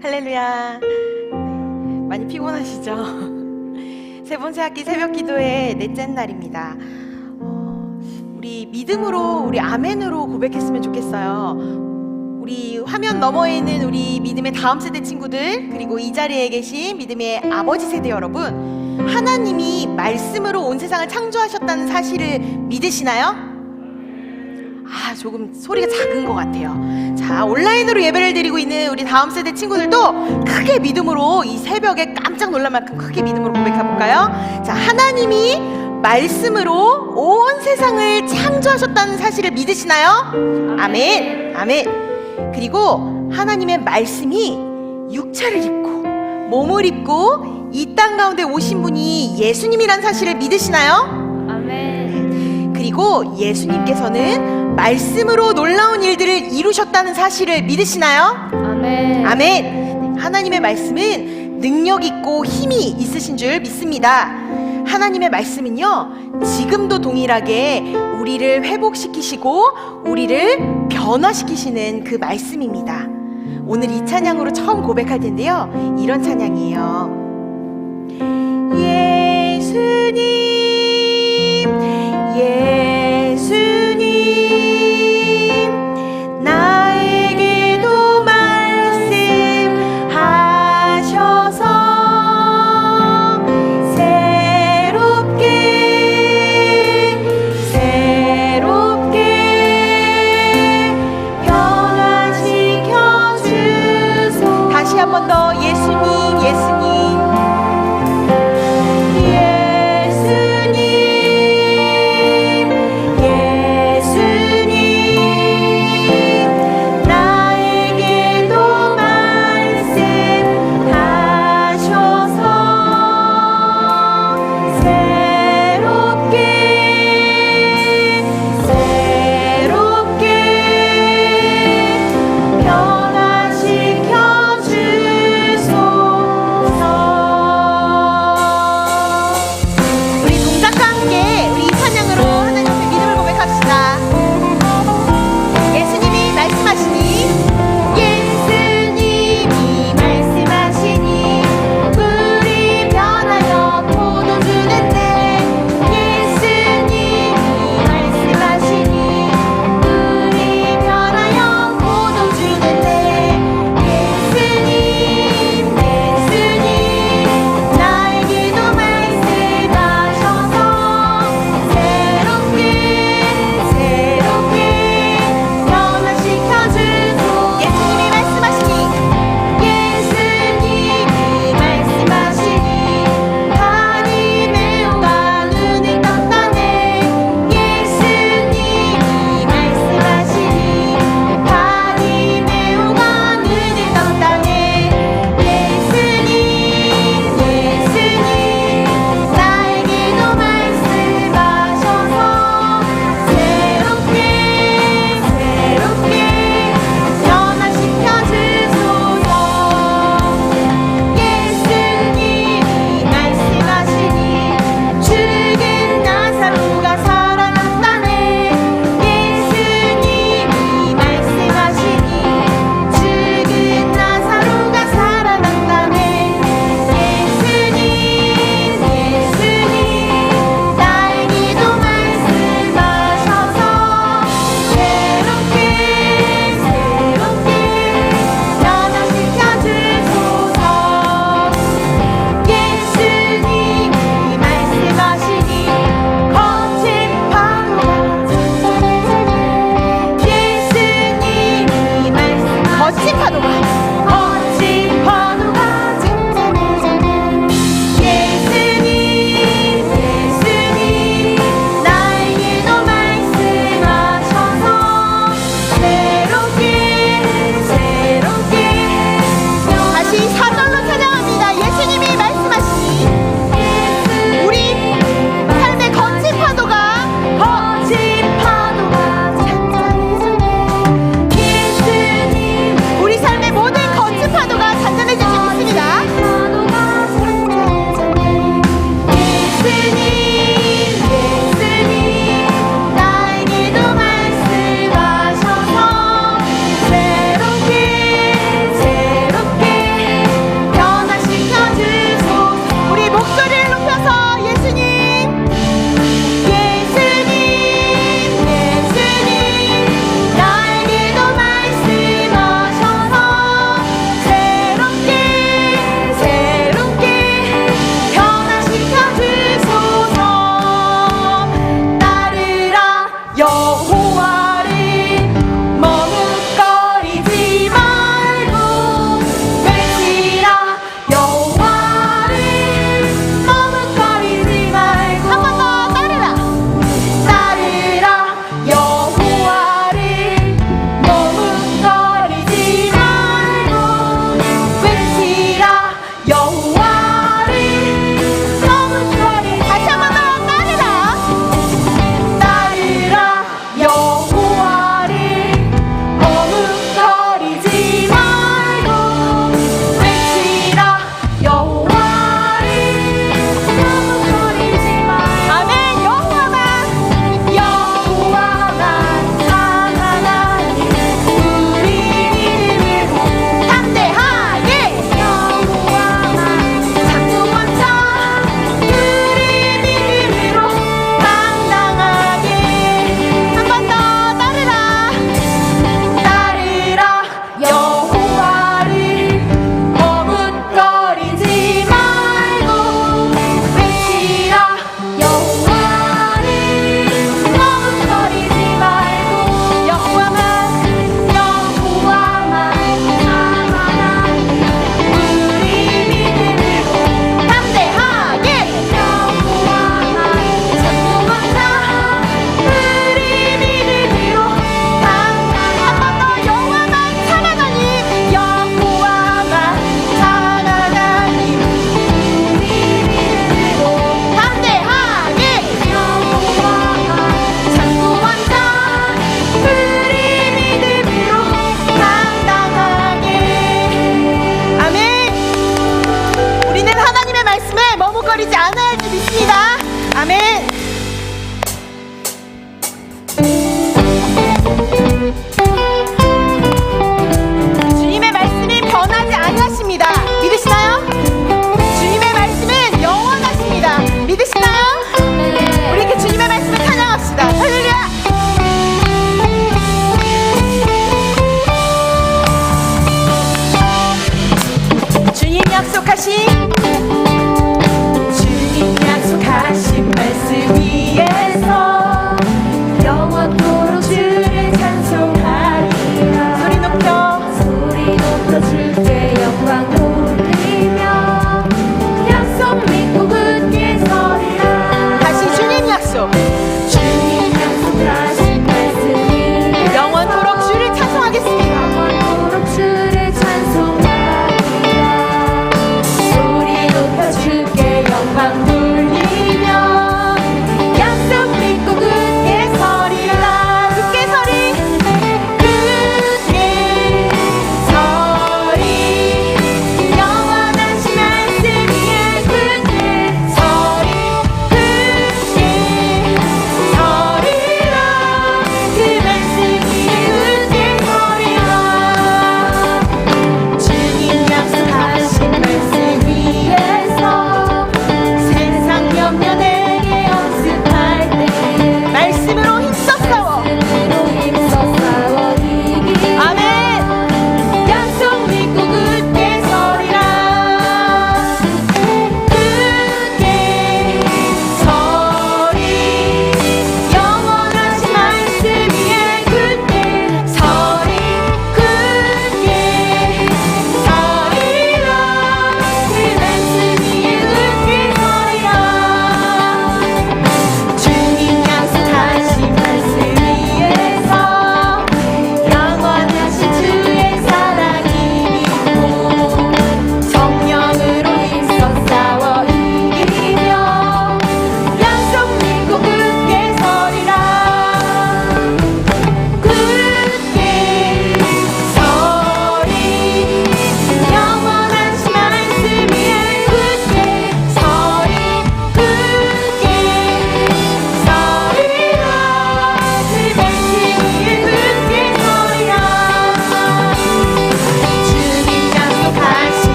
할렐루야. 네, 많이 피곤하시죠? 세 번째 학기 새벽 기도의 넷째 날입니다. 우리 믿음으로, 우리 아멘으로 고백했으면 좋겠어요. 우리 화면 너머에 있는 우리 믿음의 다음 세대 친구들, 그리고 이 자리에 계신 믿음의 아버지 세대 여러분, 하나님이 말씀으로 온 세상을 창조하셨다는 사실을 믿으시나요? 조금 소리가 작은 것 같아요. 자, 온라인으로 예배를 드리고 있는 우리 다음 세대 친구들도 크게 믿음으로 이 새벽에 깜짝 놀랄 만큼 크게 믿음으로 고백해 볼까요? 자, 하나님이 말씀으로 온 세상을 창조하셨다는 사실을 믿으시나요? 아멘. 아멘. 그리고 하나님의 말씀이 육체를 입고 몸을 입고 이 땅 가운데 오신 분이 예수님이란 사실을 믿으시나요? 아멘. 그리고 예수님께서는 말씀으로 놀라운 일들을 이루셨다는 사실을 믿으시나요? 아멘. 아멘. 하나님의 말씀은 능력 있고 힘이 있으신 줄 믿습니다. 하나님의 말씀은요, 지금도 동일하게 우리를 회복시키시고 우리를 변화시키시는 그 말씀입니다. 오늘 이 찬양으로 처음 고백할 텐데요, 이런 찬양이에요. 예수님, 예수님, 나에게도 말씀하셔서 새롭게 변화시켜 주소. 다시 한 번 더. 예수님, 예수님, 예수님.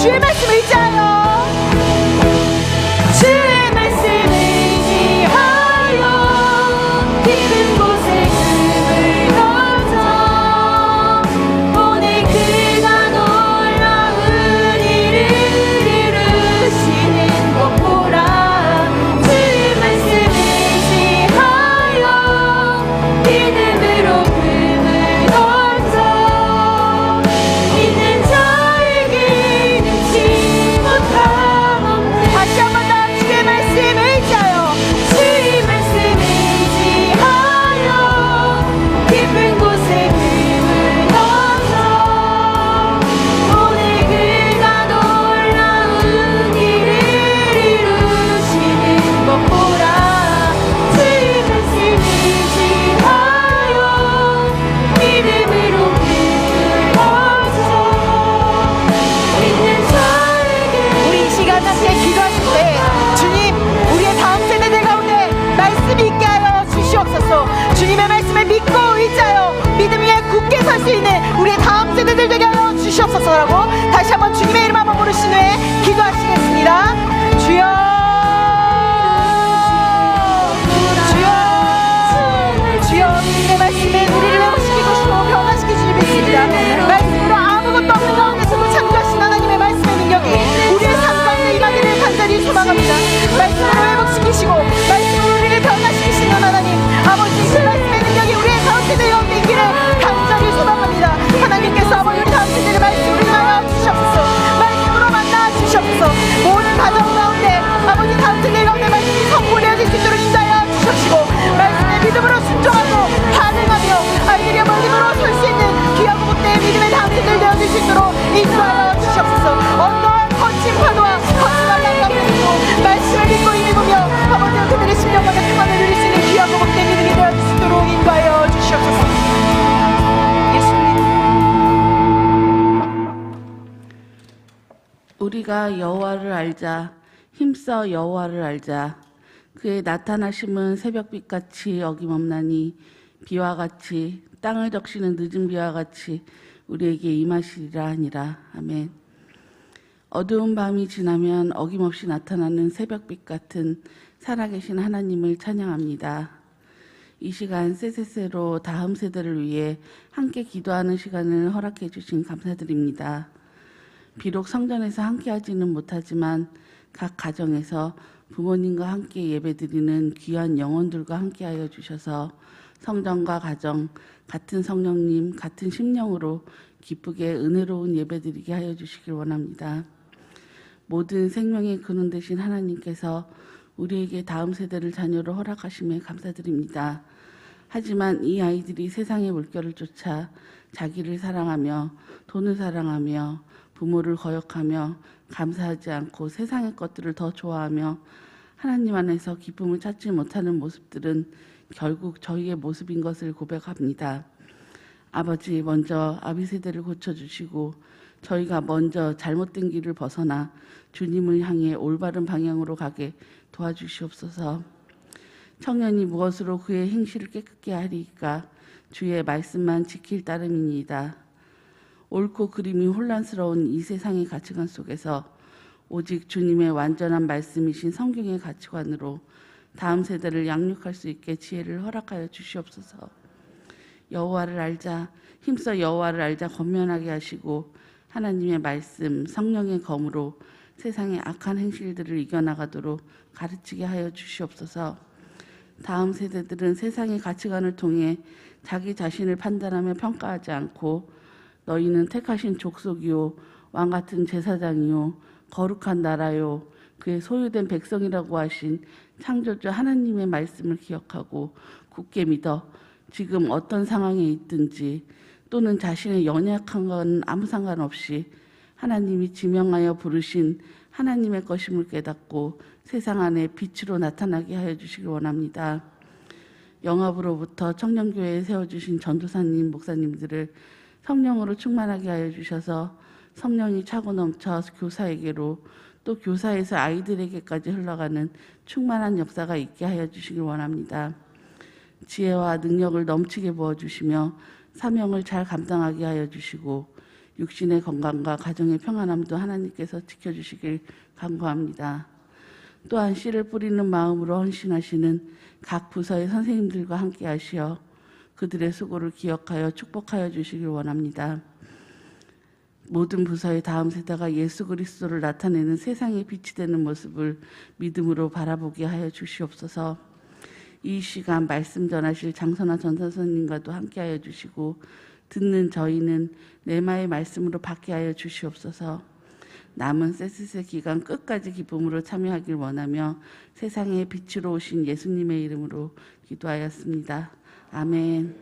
주의 말씀을 의지하여 주의 말씀을 의지하여 깊은 곳에 금을 던져 오늘 그가 놀라운 일을 이루시는 것 보라 주의 말씀을 의지하여 믿음으로 금을 던져 있는 자에게 능치 못함 없는 다시 한 번 더 주의 말씀을 의지하여 주의 말씀을 의지하여 깊은 곳에 금을 던져 오늘 그가 놀라운 일을 이루시는 것 보라 주의 말씀을 의지하여 믿음으로 금을 던져 있는 자에게 우리 이 시간 함께 기도하실 때 주님 우리의 다음 세대들 가운데 말씀이 있게 하여 주시옵소서 주님의 말씀을 믿고 의지하여 믿음 위에 굳게 설 수 있는 우리의 다음 세대들 되게 하여 주시옵소서라고 다시 한번 주님의 이름 한번 부르신 후에 기도하시겠습니다. 주여 주여 주여 주님의 말씀은 우리를 회복시키고 싶고 변화시키시는 주님이십니다. 말씀으로 아무것도 없는 가운데서도 창조하신 하나님의 말씀의 능력이 우리의 삶 가운데 임하기를 간절히 소망합니다. 말씀으로 회복시키시고 말씀으로 우리를 변화시키시는 하나님 아버지 그 말씀의 능력이 우리의 다음 세대 가운데 있기를 간절히 소망합니다. 하나님께서 아버지 우리 다음 세대를 말씀으로 임하여 주시옵소서 말씀으로 만나 주시옵소서 모든 가정 가운데 아버지 다음 세대 가운데 말씀이 선포되어질 수 있도록 인도하여 주시옵시고 말씀의 믿음으로 순종하고 반응하며 아이들의 멀림으로 설 수 있는 귀하고 복된 믿음의 다음 세대를 되어줄 수 있도록 인도하여 주시옵소서 어떠한 거친 파도와 거친 한량 가운데서도 말씀을 믿고 힘입으며 아버지와 그들의 심령만의 평안을 누릴 수 있는 귀하고 복된 믿음이 되어줄 수 있도록 인도하여 주시옵소서 예수님 우리가 여호와를 알자 힘써 여호와를 알자 그의 나타나심은 새벽빛같이 어김없나니 비와 같이 땅을 적시는 늦은 비와 같이 우리에게 임하시리라 하니라. 아멘. 어두운 밤이 지나면 어김없이 나타나는 새벽빛 같은 살아계신 하나님을 찬양합니다. 이 시간 쎄쎄쎄로 다음 세대를 위해 함께 기도하는 시간을 허락해 주신 감사드립니다. 비록 성전에서 함께하지는 못하지만 각 가정에서 부모님과 함께 예배드리는 귀한 영혼들과 함께하여 주셔서 성전과 가정, 같은 성령님, 같은 심령으로 기쁘게 은혜로운 예배드리게 하여 주시길 원합니다. 모든 생명의 근원 되신 하나님께서 우리에게 다음 세대를 자녀로 허락하심에 감사드립니다. 하지만 이 아이들이 세상의 물결을 쫓아 자기를 사랑하며 돈을 사랑하며 부모를 거역하며 감사하지 않고 세상의 것들을 더 좋아하며 하나님 안에서 기쁨을 찾지 못하는 모습들은 결국 저희의 모습인 것을 고백합니다. 아버지 먼저 아비 세대를 고쳐주시고 저희가 먼저 잘못된 길을 벗어나 주님을 향해 올바른 방향으로 가게 도와주시옵소서. 청년이 무엇으로 그의 행실을 깨끗게 하리이까 주의 말씀만 지킬 따름이니이다. 옳고 그름이 혼란스러운 이 세상의 가치관 속에서 오직 주님의 완전한 말씀이신 성경의 가치관으로 다음 세대를 양육할 수 있게 지혜를 허락하여 주시옵소서. 여호와를 알자 힘써 여호와를 알자 권면하게 하시고 하나님의 말씀 성령의 검으로 세상의 악한 행실들을 이겨나가도록 가르치게 하여 주시옵소서. 다음 세대들은 세상의 가치관을 통해 자기 자신을 판단하며 평가하지 않고 너희는 택하신 족속이요 왕같은 제사장이요 거룩한 나라요 그의 소유된 백성이라고 하신 창조주 하나님의 말씀을 기억하고 굳게 믿어 지금 어떤 상황에 있든지 또는 자신의 연약한 건 아무 상관없이 하나님이 지명하여 부르신 하나님의 것임을 깨닫고 세상 안에 빛으로 나타나게 하여 주시기 원합니다. 영합으로부터 청년교회에 세워주신 전도사님, 목사님들을 성령으로 충만하게 하여 주셔서 성령이 차고 넘쳐 교사에게로 또 교사에서 아이들에게까지 흘러가는 충만한 역사가 있게 하여 주시길 원합니다. 지혜와 능력을 넘치게 부어주시며 사명을 잘 감당하게 하여 주시고 육신의 건강과 가정의 평안함도 하나님께서 지켜주시길 간구합니다. 또한 씨를 뿌리는 마음으로 헌신하시는 각 부서의 선생님들과 함께 하시어 그들의 수고를 기억하여 축복하여 주시길 원합니다. 모든 부서의 다음 세대가 예수 그리스도를 나타내는 세상의 빛이 되는 모습을 믿음으로 바라보게 하여 주시옵소서. 이 시간 말씀 전하실 장선아 전사선님과도 함께 하여 주시고 듣는 저희는 내마의 말씀으로 받게 하여 주시옵소서. 남은 세스세 기간 끝까지 기쁨으로 참여하길 원하며 세상의 빛으로 오신 예수님의 이름으로 기도하였습니다. 아멘.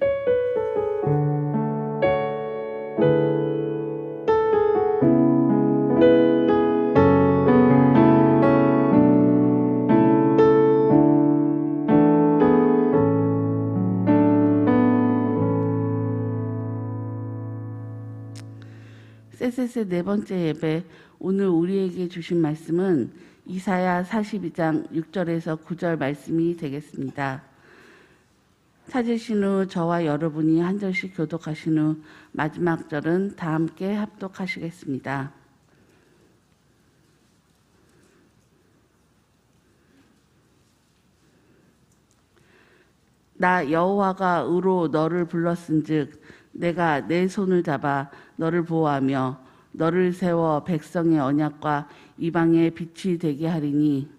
세세세 네 번째 예배, 오늘 우리에게 주신 말씀은 이사야 42장 6절에서 9절 말씀이 되겠습니다. 찾으신 후 저와 여러분이 한 절씩 교독하신 후 마지막 절은 다 함께 합독하시겠습니다. 나 여호와가 의로 너를 불렀은즉 내가 내 손을 잡아 너를 보호하며 너를 세워 백성의 언약과 이방의 빛이 되게 하리니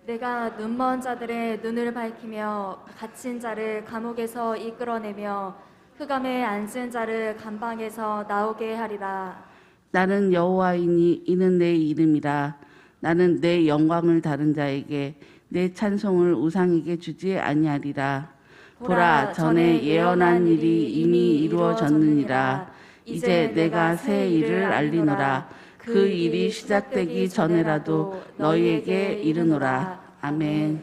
내가 눈먼 자들의 눈을 밝히며 갇힌 자를 감옥에서 이끌어내며 흑암에 앉은 자를 감방에서 나오게 하리라. 나는 여호와이니 이는 내 이름이라. 나는 내 영광을 다른 자에게 내 찬송을 우상에게 주지 아니하리라. 보라, 전에 예언한 일이 이미 이루어졌느니라. 이제 내가 새 일을 알리노라. 그 일이 시작되기 전에라도 너희에게 이르노라. 아멘.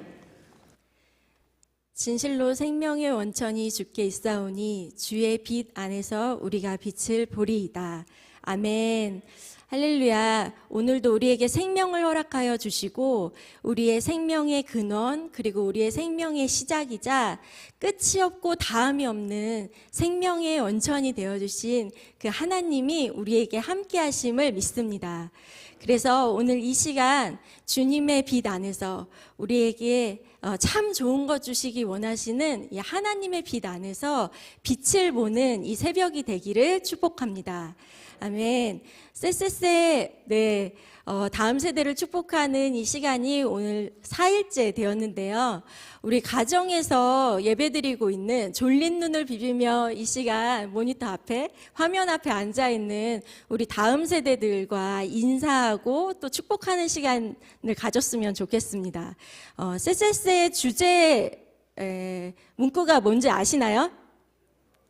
진실로 생명의 원천이 주께 있사오니 주의 빛 안에서 우리가 빛을 보리이다. 아멘. 할렐루야. 오늘도 우리에게 생명을 허락하여 주시고 우리의 생명의 근원 그리고 우리의 생명의 시작이자 끝이 없고 다음이 없는 생명의 원천이 되어주신 그 하나님이 우리에게 함께 하심을 믿습니다. 그래서 오늘 이 시간 주님의 빛 안에서 우리에게 참 좋은 것 주시기 원하시는 이 하나님의 빛 안에서 빛을 보는 이 새벽이 되기를 축복합니다. 아멘. 쎄쎄쎄, 네. 다음 세대를 축복하는 이 시간이 오늘 4일째 되었는데요. 우리 가정에서 예배드리고 있는 졸린 눈을 비비며 이 시간 모니터 앞에, 화면 앞에 앉아있는 우리 다음 세대들과 인사하고 또 축복하는 시간을 가졌으면 좋겠습니다. 쎄쎄쎄 주제 문구가 뭔지 아시나요?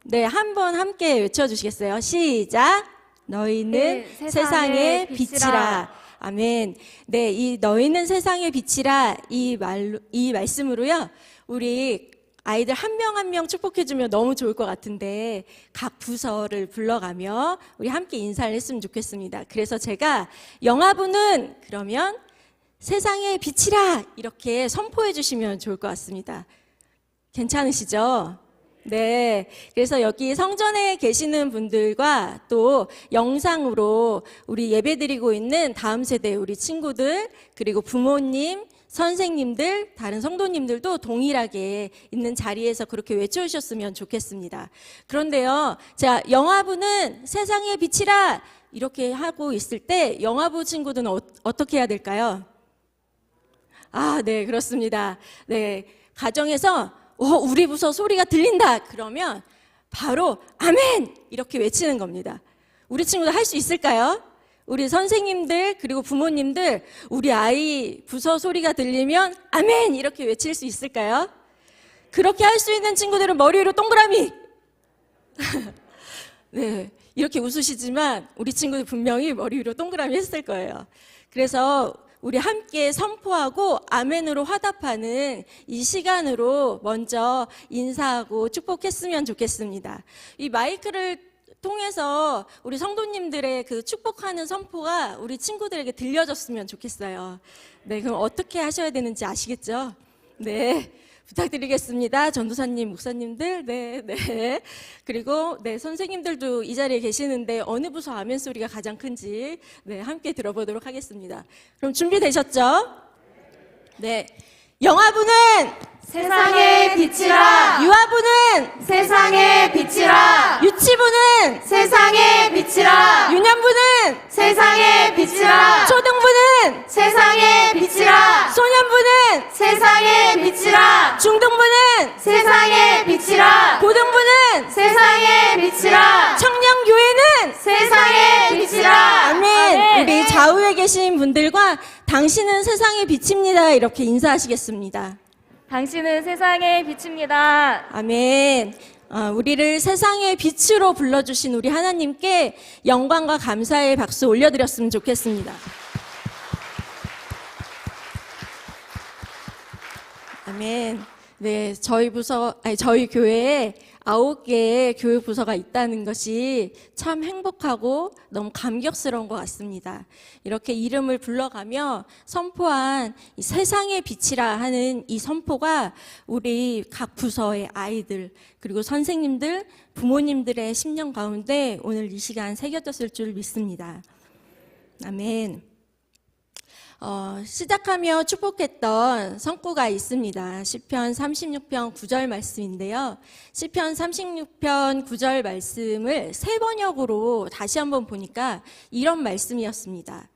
네, 한번 함께 외쳐주시겠어요? 시작! 너희는 네, 세상의 빛이라. 아멘. 네, 이 너희는 세상의 빛이라 이 말씀으로요. 우리 아이들 한 명 한 명 축복해주면 너무 좋을 것 같은데 각 부서를 불러가며 우리 함께 인사를 했으면 좋겠습니다. 그래서 제가 영화부는 그러면 세상의 빛이라 이렇게 선포해 주시면 좋을 것 같습니다. 괜찮으시죠? 네. 그래서 여기 성전에 계시는 분들과 또 영상으로 우리 예배드리고 있는 다음 세대 우리 친구들 그리고 부모님, 선생님들, 다른 성도님들도 동일하게 있는 자리에서 그렇게 외쳐주셨으면 좋겠습니다. 그런데요, 자, 영화부는 세상의 빛이라 이렇게 하고 있을 때 영화부 친구들은 어떻게 해야 될까요? 아, 네, 그렇습니다. 네, 가정에서 우리 부서 소리가 들린다 그러면 바로 아멘 이렇게 외치는 겁니다. 우리 친구들 할 수 있을까요? 우리 선생님들 그리고 부모님들 우리 아이 부서 소리가 들리면 아멘 이렇게 외칠 수 있을까요? 그렇게 할 수 있는 친구들은 머리 위로 동그라미. 네, 이렇게 웃으시지만 우리 친구들 분명히 머리 위로 동그라미 했을 거예요. 그래서 우리 함께 선포하고 아멘으로 화답하는 이 시간으로 먼저 인사하고 축복했으면 좋겠습니다. 이 마이크를 통해서 우리 성도님들의 그 축복하는 선포가 우리 친구들에게 들려졌으면 좋겠어요. 네, 그럼 어떻게 하셔야 되는지 아시겠죠? 네, 부탁드리겠습니다. 전도사님, 목사님들, 네. 그리고 네, 선생님들도 이 자리에 계시는데 어느 부서 아멘 소리가 가장 큰지 네, 함께 들어보도록 하겠습니다. 그럼 준비되셨죠? 네. 영화부는 세상의 빛이라. 유아부는 세상의 빛이라. 유치부는 세상의 빛이라. 유년부는 세상의 빛이라. 초등부는 세상의 빛이라. 소년부는 세상의 빛이라. 중등부는 세상의 빛이라. 고등부는 세상의 빛이라. 청년교회는 세상의 빛이라. 아멘. 우리 좌우에 계신 분들과 당신은 세상의 빛입니다. 이렇게 인사하시겠습니다. 당신은 세상의 빛입니다. 아멘. 우리를 세상의 빛으로 불러주신 우리 하나님께 영광과 감사의 박수 올려드렸으면 좋겠습니다. 아멘. 네, 저희 교회에 9개의 교육 부서가 있다는 것이 참 행복하고 너무 감격스러운 것 같습니다. 이렇게 이름을 불러가며 선포한 이 세상의 빛이라 하는 이 선포가 우리 각 부서의 아이들 그리고 선생님들, 부모님들의 심령 가운데 오늘 이 시간 새겨졌을 줄 믿습니다. 아멘. 시작하며 축복했던 성구가 있습니다. 시편 36편 9절 말씀인데요. 시편 36편 9절 말씀을 새 번역으로 다시 한번 보니까 이런 말씀이었습니다.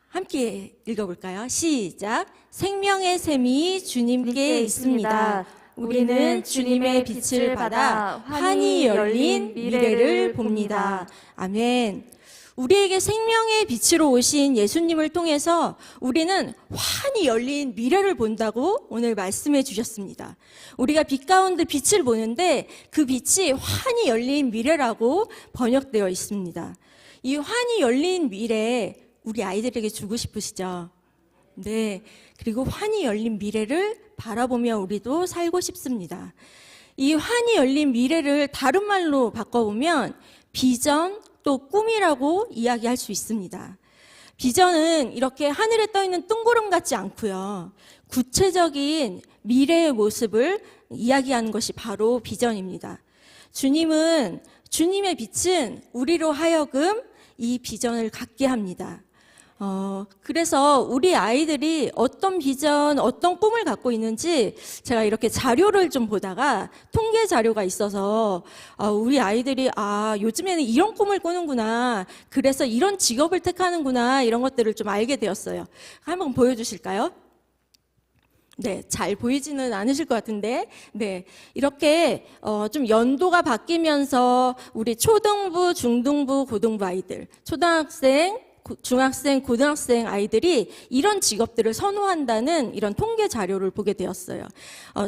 함께 읽어볼까요? 시작. 생명의 샘이 주님께 있습니다. 우리는 주님의 빛을 받아 환히 열린 미래를 봅니다. 아멘. 우리에게 생명의 빛으로 오신 예수님을 통해서 우리는 환히 열린 미래를 본다고 오늘 말씀해 주셨습니다. 우리가 빛 가운데 빛을 보는데 그 빛이 환히 열린 미래라고 번역되어 있습니다. 이 환히 열린 미래 우리 아이들에게 주고 싶으시죠? 네. 그리고 환히 열린 미래를 바라보며 우리도 살고 싶습니다. 이 환히 열린 미래를 다른 말로 바꿔보면 비전 또 꿈이라고 이야기할 수 있습니다. 비전은 이렇게 하늘에 떠 있는 뜬구름 같지 않고요. 구체적인 미래의 모습을 이야기하는 것이 바로 비전입니다. 주님의 빛은 우리로 하여금 이 비전을 갖게 합니다. 그래서 우리 아이들이 어떤 비전, 어떤 꿈을 갖고 있는지 제가 이렇게 자료를 좀 보다가 통계 자료가 있어서 우리 아이들이 요즘에는 이런 꿈을 꾸는구나. 그래서 이런 직업을 택하는구나. 이런 것들을 좀 알게 되었어요. 한번 보여주실까요? 네, 잘 보이지는 않으실 것 같은데, 네, 이렇게 좀 연도가 바뀌면서 우리 초등부, 중등부, 고등부 아이들, 초등학생, 중학생, 고등학생 아이들이 이런 직업들을 선호한다는 이런 통계 자료를 보게 되었어요.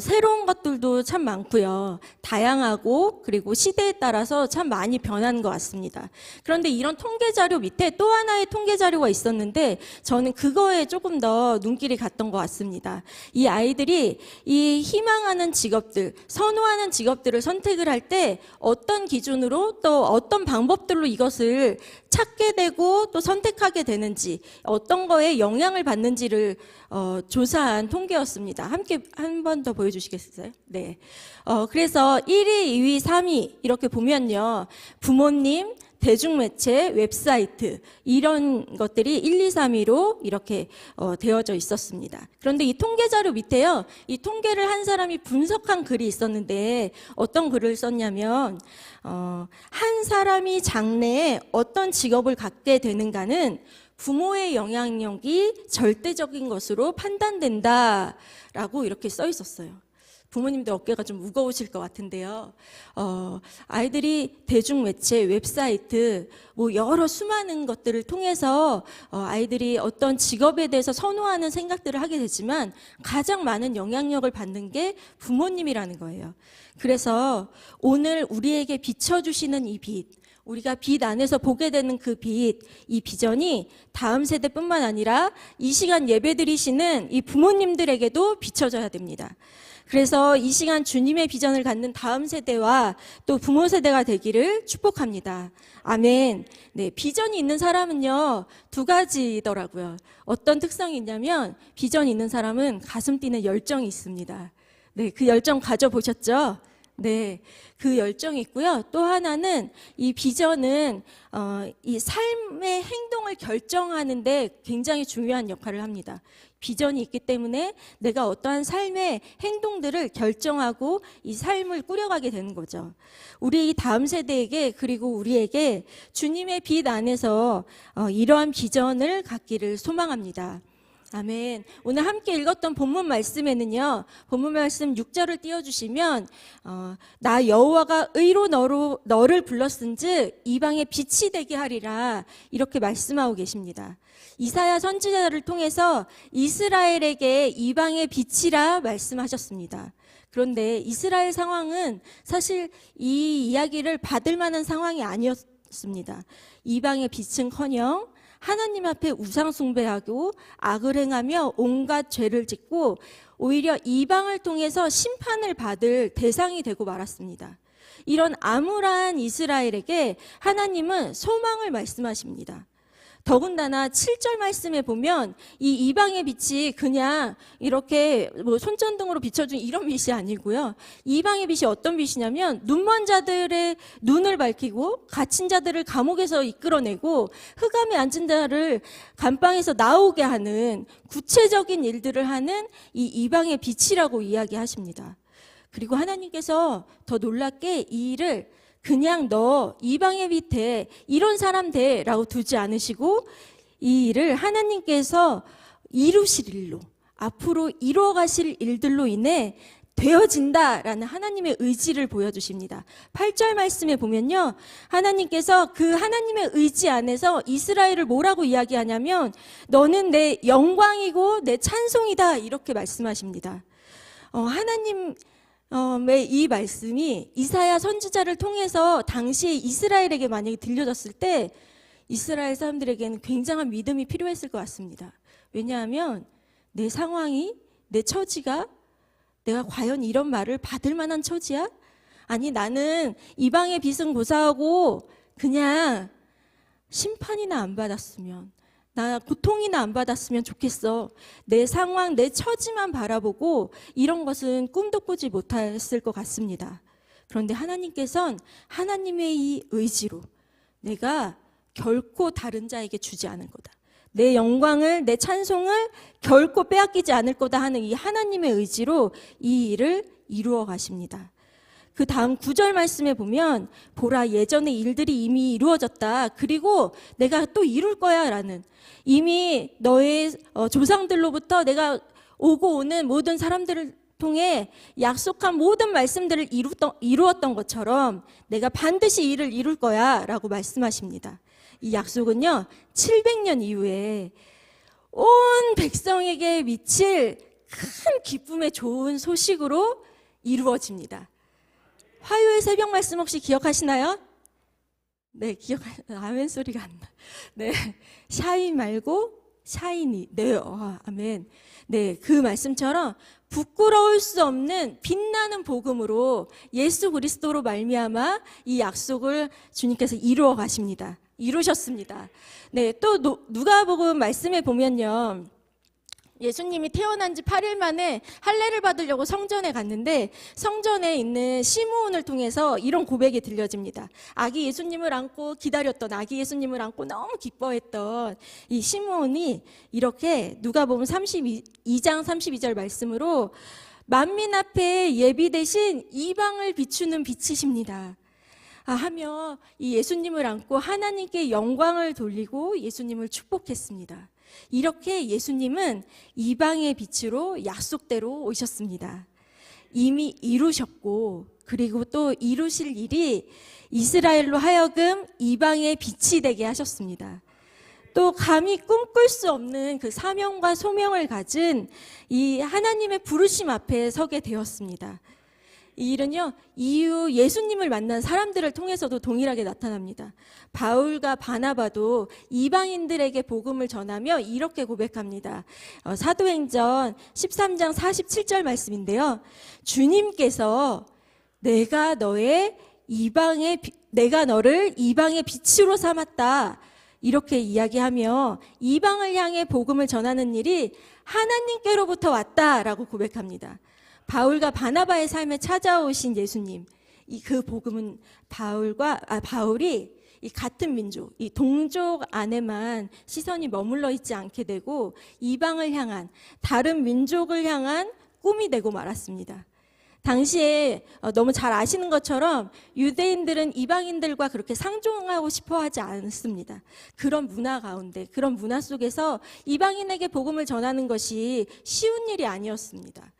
새로운 것들도 참 많고요. 다양하고 그리고 시대에 따라서 참 많이 변한 것 같습니다. 그런데 이런 통계 자료 밑에 또 하나의 통계 자료가 있었는데 저는 그거에 조금 더 눈길이 갔던 것 같습니다. 이 아이들이 이 희망하는 직업들, 선호하는 직업들을 선택을 할 때 어떤 기준으로 또 어떤 방법들로 이것을 찾게 되고 또 선택하게 되는지 어떤 거에 영향을 받는지를 조사한 통계였습니다. 함께 한 번 더 보여주시겠어요? 네. 그래서 1위, 2위, 3위 이렇게 보면요. 부모님, 대중매체, 웹사이트 이런 것들이 1, 2, 3위로 이렇게 되어져 있었습니다. 그런데 이 통계 자료 밑에요. 이 통계를 한 사람이 분석한 글이 있었는데 어떤 글을 썼냐면 한 사람이 장래에 어떤 직업을 갖게 되는가는 부모의 영향력이 절대적인 것으로 판단된다라고 이렇게 써 있었어요. 부모님들 어깨가 좀 무거우실 것 같은데요. 아이들이 대중매체, 웹사이트, 여러 수많은 것들을 통해서 아이들이 어떤 직업에 대해서 선호하는 생각들을 하게 되지만 가장 많은 영향력을 받는 게 부모님이라는 거예요. 그래서 오늘 우리에게 비춰주시는 이 빛, 우리가 빛 안에서 보게 되는 그 빛, 이 비전이 다음 세대뿐만 아니라 이 시간 예배드리시는 이 부모님들에게도 비춰져야 됩니다. 그래서 이 시간 주님의 비전을 갖는 다음 세대와 또 부모 세대가 되기를 축복합니다. 아멘. 네, 비전이 있는 사람은요, 두 가지더라고요. 어떤 특성이 있냐면 비전이 있는 사람은 가슴 뛰는 열정이 있습니다. 네, 그 열정 가져보셨죠? 네, 그 열정이 있고요. 또 하나는 이 비전은 이 삶의 행동을 결정하는데 굉장히 중요한 역할을 합니다. 비전이 있기 때문에 내가 어떠한 삶의 행동들을 결정하고 이 삶을 꾸려가게 되는 거죠. 우리 이 다음 세대에게 그리고 우리에게 주님의 빛 안에서 이러한 비전을 갖기를 소망합니다. 아멘. 오늘 함께 읽었던 본문 말씀에는요, 본문 말씀 6절을 띄워주시면, 나 여호와가 의로 너를 불렀은즉 이방의 빛이 되게 하리라, 이렇게 말씀하고 계십니다. 이사야 선지자를 통해서 이스라엘에게 이방의 빛이라 말씀하셨습니다. 그런데 이스라엘 상황은 사실 이 이야기를 받을 만한 상황이 아니었습니다. 이방의 빛은커녕 하나님 앞에 우상 숭배하고 악을 행하며 온갖 죄를 짓고 오히려 이방을 통해서 심판을 받을 대상이 되고 말았습니다. 이런 암울한 이스라엘에게 하나님은 소망을 말씀하십니다. 더군다나 7절 말씀에 보면 이 이방의 빛이 그냥 이렇게 뭐 손전등으로 비춰준 이런 빛이 아니고요. 이방의 빛이 어떤 빛이냐면 눈먼 자들의 눈을 밝히고 갇힌 자들을 감옥에서 이끌어내고 흑암에 앉은 자를 감방에서 나오게 하는 구체적인 일들을 하는 이 이방의 빛이라고 이야기하십니다. 그리고 하나님께서 더 놀랍게 이 일을 그냥 너 이방의 빛에 이런 사람 돼라고 두지 않으시고 이 일을 하나님께서 이루실 일로 앞으로 이루어가실 일들로 인해 되어진다라는 하나님의 의지를 보여주십니다. 8절 말씀에 보면요, 하나님께서 그 하나님의 의지 안에서 이스라엘을 뭐라고 이야기하냐면 너는 내 영광이고 내 찬송이다 이렇게 말씀하십니다. 하나님 이 말씀이 이사야 선지자를 통해서 당시에 이스라엘에게 만약에 들려졌을 때 이스라엘 사람들에게는 굉장한 믿음이 필요했을 것 같습니다. 왜냐하면 내 상황이, 내 처지가 내가 과연 이런 말을 받을 만한 처지야? 아니 나는 이방의 빛은 고사하고 그냥 심판이나 안 받았으면, 나 고통이나 안 받았으면 좋겠어. 내 상황, 내 처지만 바라보고 이런 것은 꿈도 꾸지 못했을 것 같습니다. 그런데 하나님께서는 하나님의 이 의지로 내가 결코 다른 자에게 주지 않을 거다. 내 영광을, 내 찬송을 결코 빼앗기지 않을 거다 하는 이 하나님의 의지로 이 일을 이루어 가십니다. 그 다음 9절 말씀에 보면 보라 예전의 일들이 이미 이루어졌다. 그리고 내가 또 이룰 거야 라는, 이미 너의 조상들로부터 내가 오고 오는 모든 사람들을 통해 약속한 모든 말씀들을 이루었던 것처럼 내가 반드시 이를 이룰 거야 라고 말씀하십니다. 이 약속은요 700년 이후에 온 백성에게 미칠 큰 기쁨의 좋은 소식으로 이루어집니다. 화요일 새벽 말씀 혹시 기억하시나요? 네, 아멘 소리가 안 나. 네, 샤인 말고 샤이니. 네, 아멘. 네, 그 말씀처럼 부끄러울 수 없는 빛나는 복음으로 예수 그리스도로 말미암아 이 약속을 주님께서 이루어 가십니다. 이루셨습니다. 네, 또 누가복음 말씀에 보면요. 예수님이 태어난 지 8일 만에 할례를 받으려고 성전에 갔는데 성전에 있는 시므온을 통해서 이런 고백이 들려집니다. 아기 예수님을 안고 기다렸던, 아기 예수님을 안고 너무 기뻐했던 이 시므온이 이렇게 누가복음 2장 32절 말씀으로 만민 앞에 예비되신 이방을 비추는 빛이십니다. 하며 이 예수님을 안고 하나님께 영광을 돌리고 예수님을 축복했습니다. 이렇게 예수님은 이방의 빛으로 약속대로 오셨습니다. 이미 이루셨고 그리고 또 이루실 일이 이스라엘로 하여금 이방의 빛이 되게 하셨습니다. 또 감히 꿈꿀 수 없는 그 사명과 소명을 가진 이 하나님의 부르심 앞에 서게 되었습니다. 이 일은요, 이후 예수님을 만난 사람들을 통해서도 동일하게 나타납니다. 바울과 바나바도 이방인들에게 복음을 전하며 이렇게 고백합니다. 사도행전 13장 47절 말씀인데요. 주님께서 내가 너를 이방의 빛으로 삼았다. 이렇게 이야기하며 이방을 향해 복음을 전하는 일이 하나님께로부터 왔다라고 고백합니다. 바울과 바나바의 삶에 찾아오신 예수님, 이 그 복음은 바울이 이 같은 민족, 이 동족 안에만 시선이 머물러 있지 않게 되고 이방을 향한, 다른 민족을 향한 꿈이 되고 말았습니다. 당시에 너무 잘 아시는 것처럼 유대인들은 이방인들과 그렇게 상종하고 싶어 하지 않습니다. 그런 문화 가운데, 그런 문화 속에서 이방인에게 복음을 전하는 것이 쉬운 일이 아니었습니다.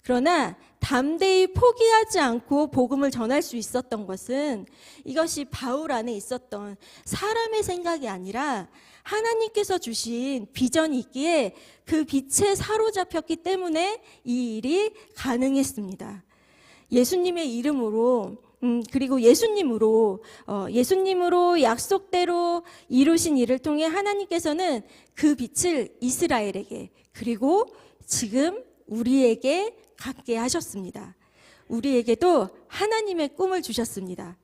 그러나 담대히 포기하지 않고 복음을 전할 수 있었던 것은 이것이 바울 안에 있었던 사람의 생각이 아니라 하나님께서 주신 비전이 있기에 그 빛에 사로잡혔기 때문에 이 일이 가능했습니다. 예수님의 이름으로 그리고 예수님으로 약속대로 이루신 일을 통해 하나님께서는 그 빛을 이스라엘에게 그리고 지금 우리에게 갖게 하셨습니다. 우리에게도 하나님의 꿈을 주셨습니다.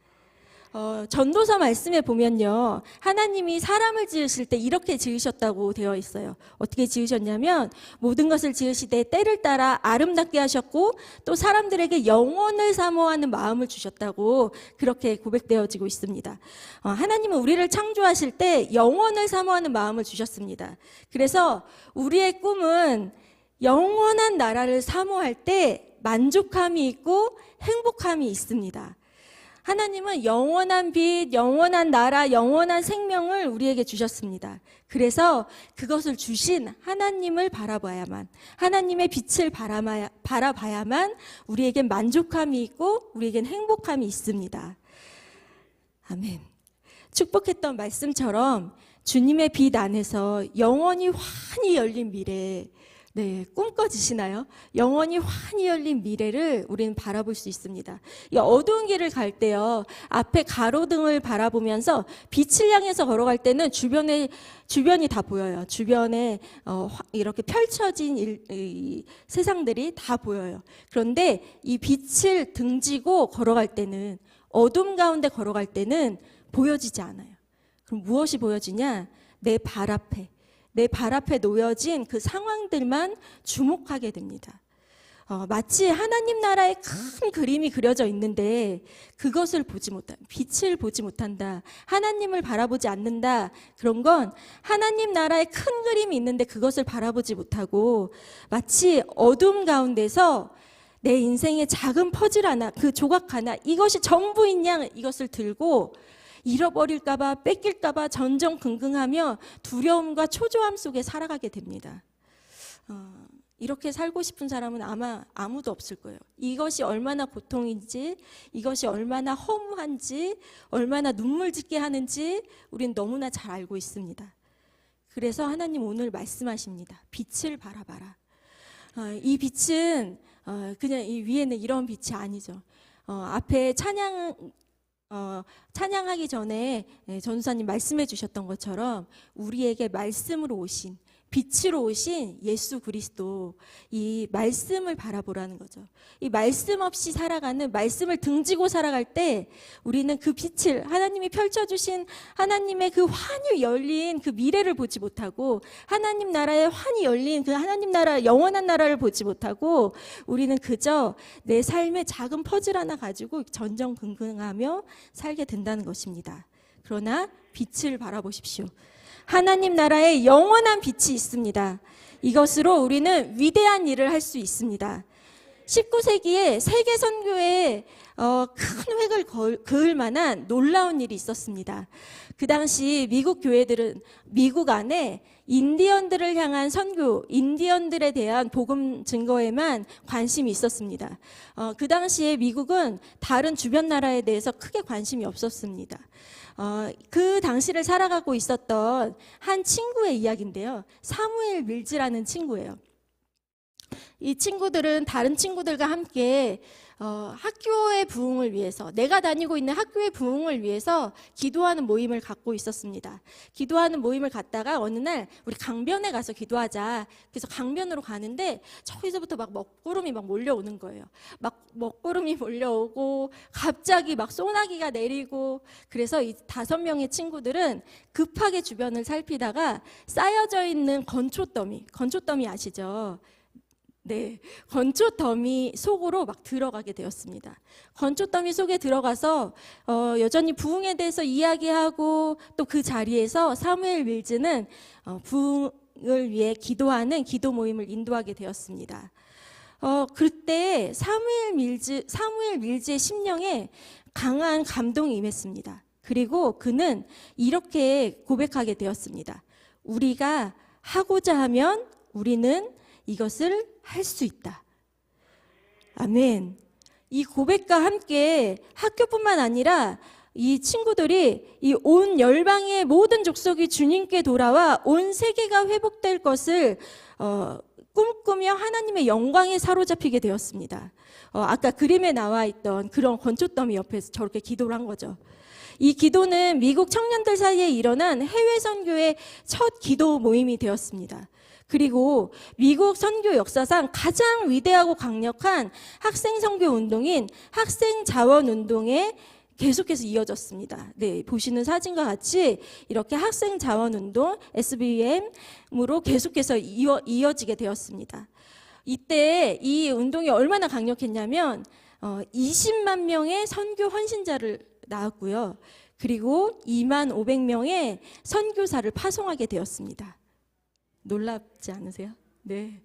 전도서 말씀에 보면요, 하나님이 사람을 지으실 때 이렇게 지으셨다고 되어 있어요. 어떻게 지으셨냐면 모든 것을 지으시되 때를 따라 아름답게 하셨고 또 사람들에게 영원을 사모하는 마음을 주셨다고 그렇게 고백되어지고 있습니다. 하나님은 우리를 창조하실 때 영원을 사모하는 마음을 주셨습니다. 그래서 우리의 꿈은 영원한 나라를 사모할 때 만족함이 있고 행복함이 있습니다. 하나님은 영원한 빛, 영원한 나라, 영원한 생명을 우리에게 주셨습니다. 그래서 그것을 주신 하나님을 바라봐야만, 하나님의 빛을 바라봐야만 우리에겐 만족함이 있고 우리에겐 행복함이 있습니다. 아멘. 축복했던 말씀처럼 주님의 빛 안에서 영원히 환히 열린 미래, 꿈꿔지시나요? 영원히 환히 열린 미래를 우리는 바라볼 수 있습니다. 이 어두운 길을 갈 때요, 앞에 가로등을 바라보면서 빛을 향해서 걸어갈 때는 주변이 다 보여요. 주변에 이렇게 펼쳐진 이 세상들이 다 보여요. 그런데 이 빛을 등지고 걸어갈 때는, 어둠 가운데 걸어갈 때는 보여지지 않아요. 그럼 무엇이 보여지냐? 내 발 앞에 놓여진 그 상황들만 주목하게 됩니다. 마치 하나님 나라의 큰 그림이 그려져 있는데 그것을 빛을 보지 못한다, 하나님을 바라보지 않는다. 그런 건 하나님 나라의 큰 그림이 있는데 그것을 바라보지 못하고 마치 어둠 가운데서 내 인생의 작은 퍼즐 하나, 그 조각 하나, 이것이 전부인 양 이것을 들고 잃어버릴까봐, 뺏길까봐 전전긍긍하며 두려움과 초조함 속에 살아가게 됩니다. 이렇게 살고 싶은 사람은 아마 아무도 없을 거예요. 이것이 얼마나 고통인지, 이것이 얼마나 허무한지, 얼마나 눈물 짓게 하는지 우리는 너무나 잘 알고 있습니다. 그래서 하나님 오늘 말씀하십니다. 빛을 바라봐라. 이 빛은 그냥 이 위에는 이런 빛이 아니죠. 앞에 찬양하기 전에 전도사님 말씀해 주셨던 것처럼 우리에게 말씀으로 오신, 빛으로 오신 예수 그리스도, 이 말씀을 바라보라는 거죠. 이 말씀 없이 살아가는, 말씀을 등지고 살아갈 때 우리는 그 빛을, 하나님이 펼쳐주신 하나님의 그 환히 열린 그 미래를 보지 못하고, 하나님 나라에 환히 열린 그 하나님 나라, 영원한 나라를 보지 못하고 우리는 그저 내 삶의 작은 퍼즐 하나 가지고 전전긍긍하며 살게 된다는 것입니다. 그러나 빛을 바라보십시오. 하나님 나라에 영원한 빛이 있습니다. 이것으로 우리는 위대한 일을 할 수 있습니다. 19세기에 세계 선교에 큰 획을 그을 만한 놀라운 일이 있었습니다. 그 당시 미국 교회들은 미국 안에 인디언들을 향한 선교, 인디언들에 대한 복음 증거에만 관심이 있었습니다. 그 당시에 미국은 다른 주변 나라에 대해서 크게 관심이 없었습니다. 그 당시를 살아가고 있었던 한 친구의 이야기인데요. 사무엘 밀즈라는 친구예요. 이 친구들은 다른 친구들과 함께 학교의 부흥을 위해서, 내가 다니고 있는 학교의 부흥을 위해서 기도하는 모임을 갖고 있었습니다. 기도하는 모임을 갖다가 어느 날 우리 강변에 가서 기도하자. 그래서 강변으로 가는데 저기서부터 막 먹구름이 막 몰려오는 거예요. 막 먹구름이 몰려오고 갑자기 막 소나기가 내리고, 그래서 이 5명의 친구들은 급하게 주변을 살피다가 쌓여져 있는 건초더미 아시죠? 네, 건초 더미 속으로 막 들어가게 되었습니다. 건초 더미 속에 들어가서 여전히 부흥에 대해서 이야기하고 또 그 자리에서 사무엘 밀즈는 부흥을 위해 기도하는 기도 모임을 인도하게 되었습니다. 그때 사무엘 밀즈의 심령에 강한 감동이 임했습니다. 그리고 그는 이렇게 고백하게 되었습니다. 우리가 하고자 하면 우리는 이것을 할 수 있다. 아멘. 이 고백과 함께 학교뿐만 아니라 이 친구들이 이 온 열방의 모든 족속이 주님께 돌아와 온 세계가 회복될 것을 꿈꾸며 하나님의 영광에 사로잡히게 되었습니다. 아까 그림에 나와 있던 그런 건초더미 옆에서 저렇게 기도를 한 거죠. 이 기도는 미국 청년들 사이에 일어난 해외 선교의 첫 기도 모임이 되었습니다. 그리고 미국 선교 역사상 가장 위대하고 강력한 학생 선교 운동인 학생 자원 운동에 계속해서 이어졌습니다. 네, 보시는 사진과 같이 이렇게 학생 자원 운동 SBM으로 계속해서 이어지게 되었습니다. 이때 이 운동이 얼마나 강력했냐면 20만 명의 선교 헌신자를 낳았고요. 그리고 2만 500명의 선교사를 파송하게 되었습니다. 놀랍지 않으세요? 네.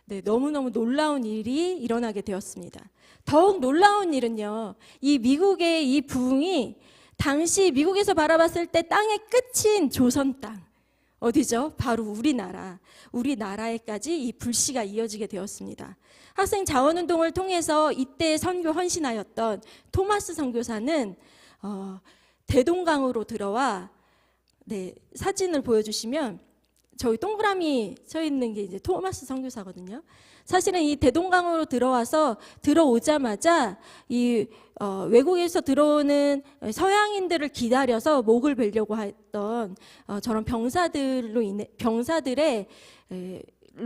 네, 너무너무 놀라운 일이 일어나게 되었습니다. 더욱 놀라운 일은요, 이 미국의 이 부흥이 당시 미국에서 바라봤을 때 땅의 끝인 조선 땅, 어디죠? 바로 우리나라에까지 이 불씨가 이어지게 되었습니다. 학생 자원운동을 통해서 이때 선교 헌신하였던 토마스 선교사는 대동강으로 들어와, 네, 사진을 보여주시면 저희 동그라미 쳐 있는 게 이제 토마스 선교사거든요. 사실은 이 대동강으로 들어오자마자 이 외국에서 들어오는 서양인들을 기다려서 목을 베려고 했던 저런 병사들로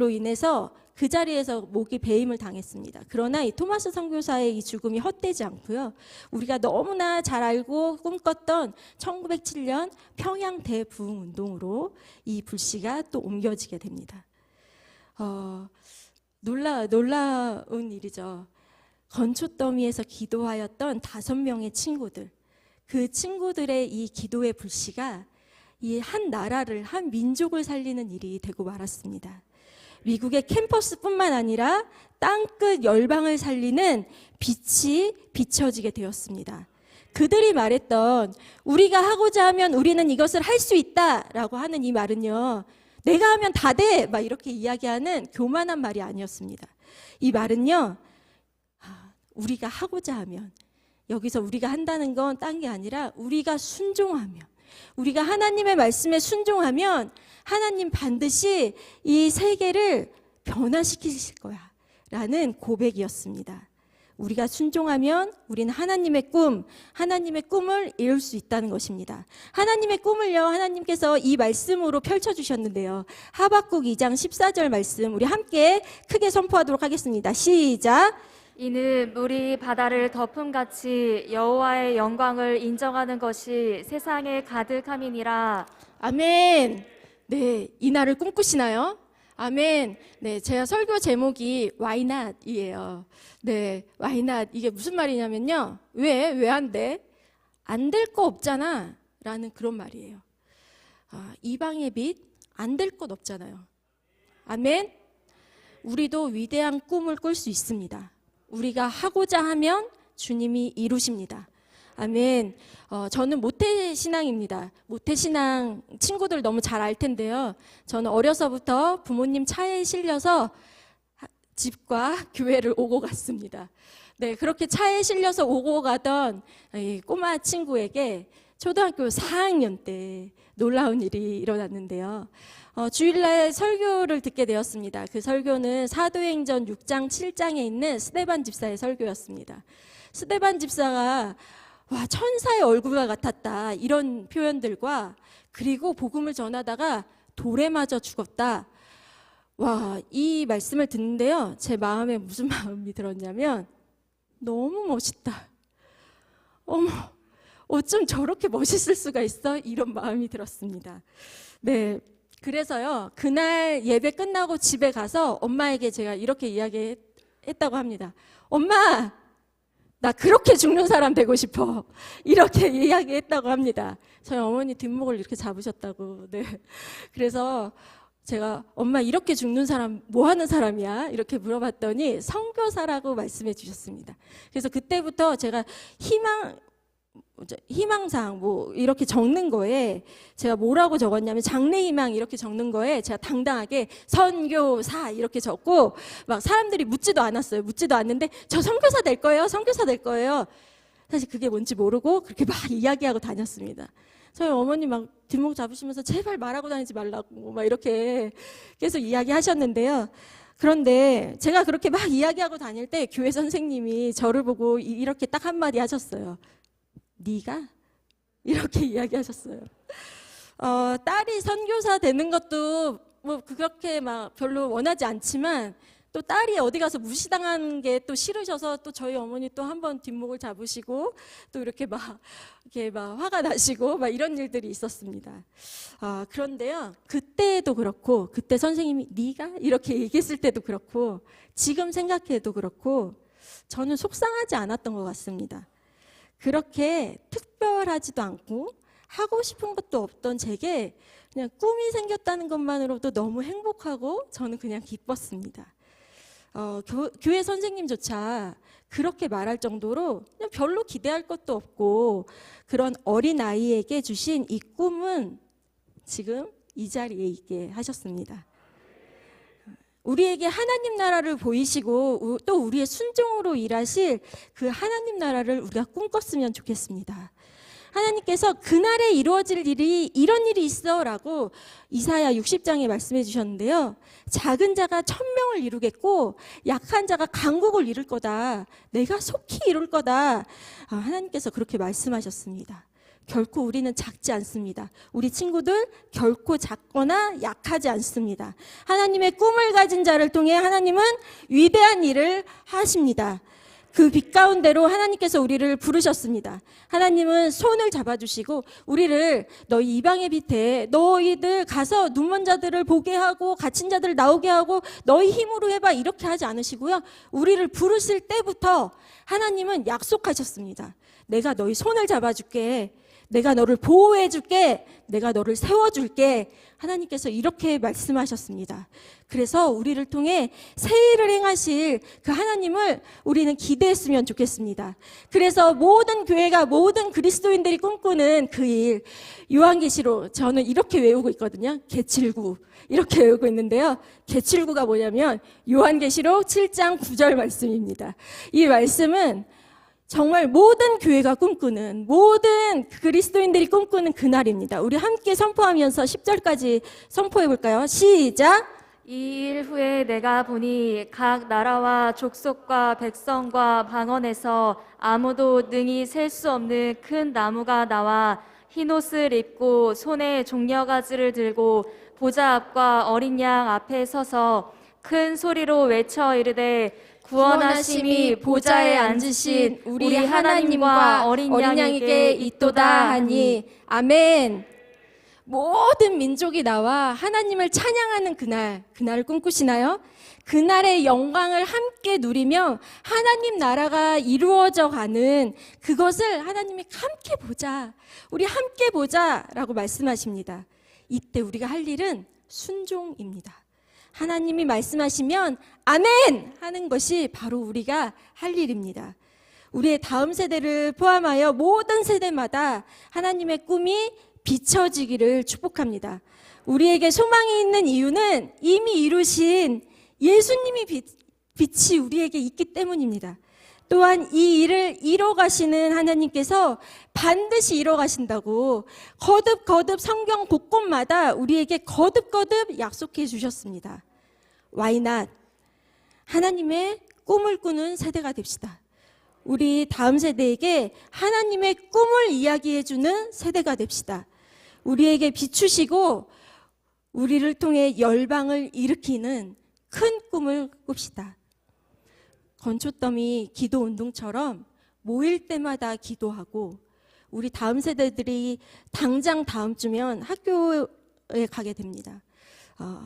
인해서 그 자리에서 목이 배임을 당했습니다. 그러나 이 토마스 선교사의 이 죽음이 헛되지 않고요. 우리가 너무나 잘 알고 꿈꿨던 1907년 평양 대부흥 운동으로 이 불씨가 또 옮겨지게 됩니다. 놀라운 일이죠. 건초더미에서 기도하였던 5명의 친구들, 그 친구들의 이 기도의 불씨가 이 한 나라를, 한 민족을 살리는 일이 되고 말았습니다. 미국의 캠퍼스뿐만 아니라 땅끝 열방을 살리는 빛이 비춰지게 되었습니다. 그들이 말했던 우리가 하고자 하면 우리는 이것을 할 수 있다라고 하는 이 말은요, 내가 하면 다 돼! 막 이렇게 이야기하는 교만한 말이 아니었습니다. 이 말은요, 우리가 하고자 하면, 여기서 우리가 한다는 건 딴 게 아니라 우리가 순종하면, 우리가 하나님의 말씀에 순종하면 하나님 반드시 이 세계를 변화시키실 거야 라는 고백이었습니다. 우리가 순종하면 우리는 하나님의 꿈을 이룰 수 있다는 것입니다. 하나님의 꿈을요, 하나님께서 이 말씀으로 펼쳐주셨는데요. 하박국 2장 14절 말씀 우리 함께 크게 선포하도록 하겠습니다. 시작! 이는 물이 바다를 덮음같이 여호와의 영광을 인정하는 것이 세상에 가득함이니라. 아멘. 네, 이 날을 꿈꾸시나요? 아멘. 네, 제가 설교 제목이 Why Not이에요. 네, Why Not. 이게 무슨 말이냐면요. 왜 안 돼? 안 될 거 없잖아. 라는 그런 말이에요. 이방의 빛, 안 될 것 없잖아요. 아멘. 우리도 위대한 꿈을 꿀 수 있습니다. 우리가 하고자 하면 주님이 이루십니다. 아멘. 저는 모태신앙입니다. 모태신앙 친구들 너무 잘 알 텐데요. 저는 어려서부터 부모님 차에 실려서 집과 교회를 오고 갔습니다. 네, 그렇게 차에 실려서 오고 가던 이 꼬마 친구에게 초등학교 4학년 때 놀라운 일이 일어났는데요. 주일날 설교를 듣게 되었습니다. 그 설교는 사도행전 6장 7장에 있는 스데반 집사의 설교였습니다. 스데반 집사가 와, 천사의 얼굴과 같았다 이런 표현들과 그리고 복음을 전하다가 돌에 맞아 죽었다. 와, 이 말씀을 듣는데요, 제 마음에 무슨 마음이 들었냐면 너무 멋있다. 어머, 어쩜 저렇게 멋있을 수가 있어? 이런 마음이 들었습니다. 네, 그래서요, 그날 예배 끝나고 집에 가서 엄마에게 제가 이렇게 이야기했다고 합니다. 엄마, 나 그렇게 죽는 사람 되고 싶어. 이렇게 이야기했다고 합니다. 저희 어머니 뒷목을 이렇게 잡으셨다고. 네. 그래서 제가 엄마 이렇게 죽는 사람 뭐 하는 사람이야? 이렇게 물어봤더니 선교사라고 말씀해 주셨습니다. 그래서 그때부터 제가 희망사항 뭐 이렇게 적는 거에 제가 뭐라고 적었냐면 장래희망 이렇게 적는 거에 제가 당당하게 선교사 이렇게 적고 막 사람들이 묻지도 않았어요. 묻지도 않는데 저 선교사 될 거예요. 선교사 될 거예요. 사실 그게 뭔지 모르고 그렇게 막 이야기하고 다녔습니다. 저희 어머니 막 뒷목 잡으시면서 제발 말하고 다니지 말라고 막 이렇게 계속 이야기하셨는데요. 그런데 제가 그렇게 막 이야기하고 다닐 때 교회 선생님이 저를 보고 이렇게 딱 한마디 하셨어요. 네가? 이렇게 이야기하셨어요. 딸이 선교사 되는 것도 뭐 그렇게 막 별로 원하지 않지만 또 딸이 어디 가서 무시당하는 게 또 싫으셔서 또 저희 어머니 또 한 번 뒷목을 잡으시고 또 이렇게 막 화가 나시고 막 이런 일들이 있었습니다. 그런데요, 그때도 그렇고 그때 선생님이 네가? 이렇게 얘기했을 때도 그렇고 지금 생각해도 그렇고 저는 속상하지 않았던 것 같습니다. 그렇게 특별하지도 않고 하고 싶은 것도 없던 제게 그냥 꿈이 생겼다는 것만으로도 너무 행복하고 저는 그냥 기뻤습니다. 교회 선생님조차 그렇게 말할 정도로 그냥 별로 기대할 것도 없고 그런 어린 아이에게 주신 이 꿈은 지금 이 자리에 있게 하셨습니다. 우리에게 하나님 나라를 보이시고 또 우리의 순종으로 일하실 그 하나님 나라를 우리가 꿈꿨으면 좋겠습니다. 하나님께서 그날에 이루어질 일이 이런 일이 있어라고 이사야 60장에 말씀해 주셨는데요. 작은 자가 1000명을 이루겠고 약한 자가 강국을 이룰 거다. 내가 속히 이룰 거다. 하나님께서 그렇게 말씀하셨습니다. 결코 우리는 작지 않습니다. 우리 친구들 결코 작거나 약하지 않습니다. 하나님의 꿈을 가진 자를 통해 하나님은 위대한 일을 하십니다. 그 빛 가운데로 하나님께서 우리를 부르셨습니다. 하나님은 손을 잡아주시고 우리를 너희 이방의 빛에 너희들 가서 눈먼 자들을 보게 하고 갇힌 자들을 나오게 하고 너희 힘으로 해봐 이렇게 하지 않으시고요. 우리를 부르실 때부터 하나님은 약속하셨습니다. 내가 너희 손을 잡아줄게. 내가 너를 보호해줄게. 내가 너를 세워줄게. 하나님께서 이렇게 말씀하셨습니다. 그래서 우리를 통해 새 일을 행하실 그 하나님을 우리는 기대했으면 좋겠습니다. 그래서 모든 교회가 모든 그리스도인들이 꿈꾸는 그 일, 요한계시록 저는 이렇게 외우고 있거든요. 계칠구 이렇게 외우고 있는데요. 계칠구가 뭐냐면 요한계시록 7장 9절 말씀입니다. 이 말씀은 정말 모든 교회가 꿈꾸는 모든 그리스도인들이 꿈꾸는 그날입니다. 우리 함께 선포하면서 10절까지 선포해 볼까요? 시작! 이 일 후에 내가 보니 각 나라와 족속과 백성과 방언에서 아무도 능히 셀 수 없는 큰 나무가 나와 흰옷을 입고 손에 종려가지를 들고 보좌 앞과 어린 양 앞에 서서 큰 소리로 외쳐 이르되 구원하심이 보좌에 앉으신 우리 하나님과 어린 양에게 있도다 하니 아멘. 모든 민족이 나와 하나님을 찬양하는 그날을 꿈꾸시나요? 그날의 영광을 함께 누리며 하나님 나라가 이루어져 가는 그것을 하나님이 함께 보자, 우리 함께 보자라고 말씀하십니다. 이때 우리가 할 일은 순종입니다. 하나님이 말씀하시면 아멘 하는 것이 바로 우리가 할 일입니다. 우리의 다음 세대를 포함하여 모든 세대마다 하나님의 꿈이 비춰지기를 축복합니다. 우리에게 소망이 있는 이유는 이미 이루신 예수님이 빛이 우리에게 있기 때문입니다. 또한 이 일을 이뤄가시는 하나님께서 반드시 이뤄가신다고 거듭 성경 곳곳마다 우리에게 거듭 약속해 주셨습니다. Why not? 하나님의 꿈을 꾸는 세대가 됩시다. 우리 다음 세대에게 하나님의 꿈을 이야기해 주는 세대가 됩시다. 우리에게 비추시고 우리를 통해 열방을 일으키는 큰 꿈을 꿉시다. 건초더미 기도 운동처럼 모일 때마다 기도하고 우리 다음 세대들이 당장 다음 주면 학교 가게 됩니다.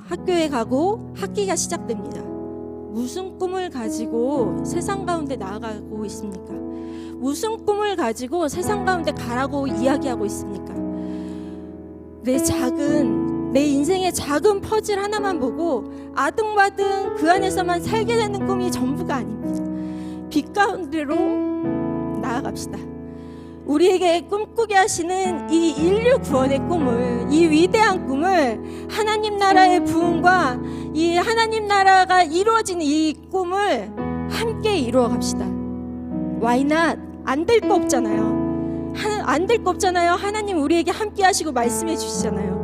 학교에 가고 학기가 시작됩니다. 무슨 꿈을 가지고 세상 가운데 나아가고 있습니까? 무슨 꿈을 가지고 세상 가운데 가라고 이야기하고 있습니까? 내 인생의 작은 퍼즐 하나만 보고 아등바등 그 안에서만 살게 되는 꿈이 전부가 아닙니다. 빛 가운데로 나아갑시다. 우리에게 꿈꾸게 하시는 이 인류 구원의 꿈을, 이 위대한 꿈을, 하나님 나라의 부흥과 이 하나님 나라가 이루어지는 이 꿈을 함께 이루어 갑시다. Why not? 안 될 거 없잖아요. 안 될 거 없잖아요. 하나님 우리에게 함께 하시고 말씀해 주시잖아요.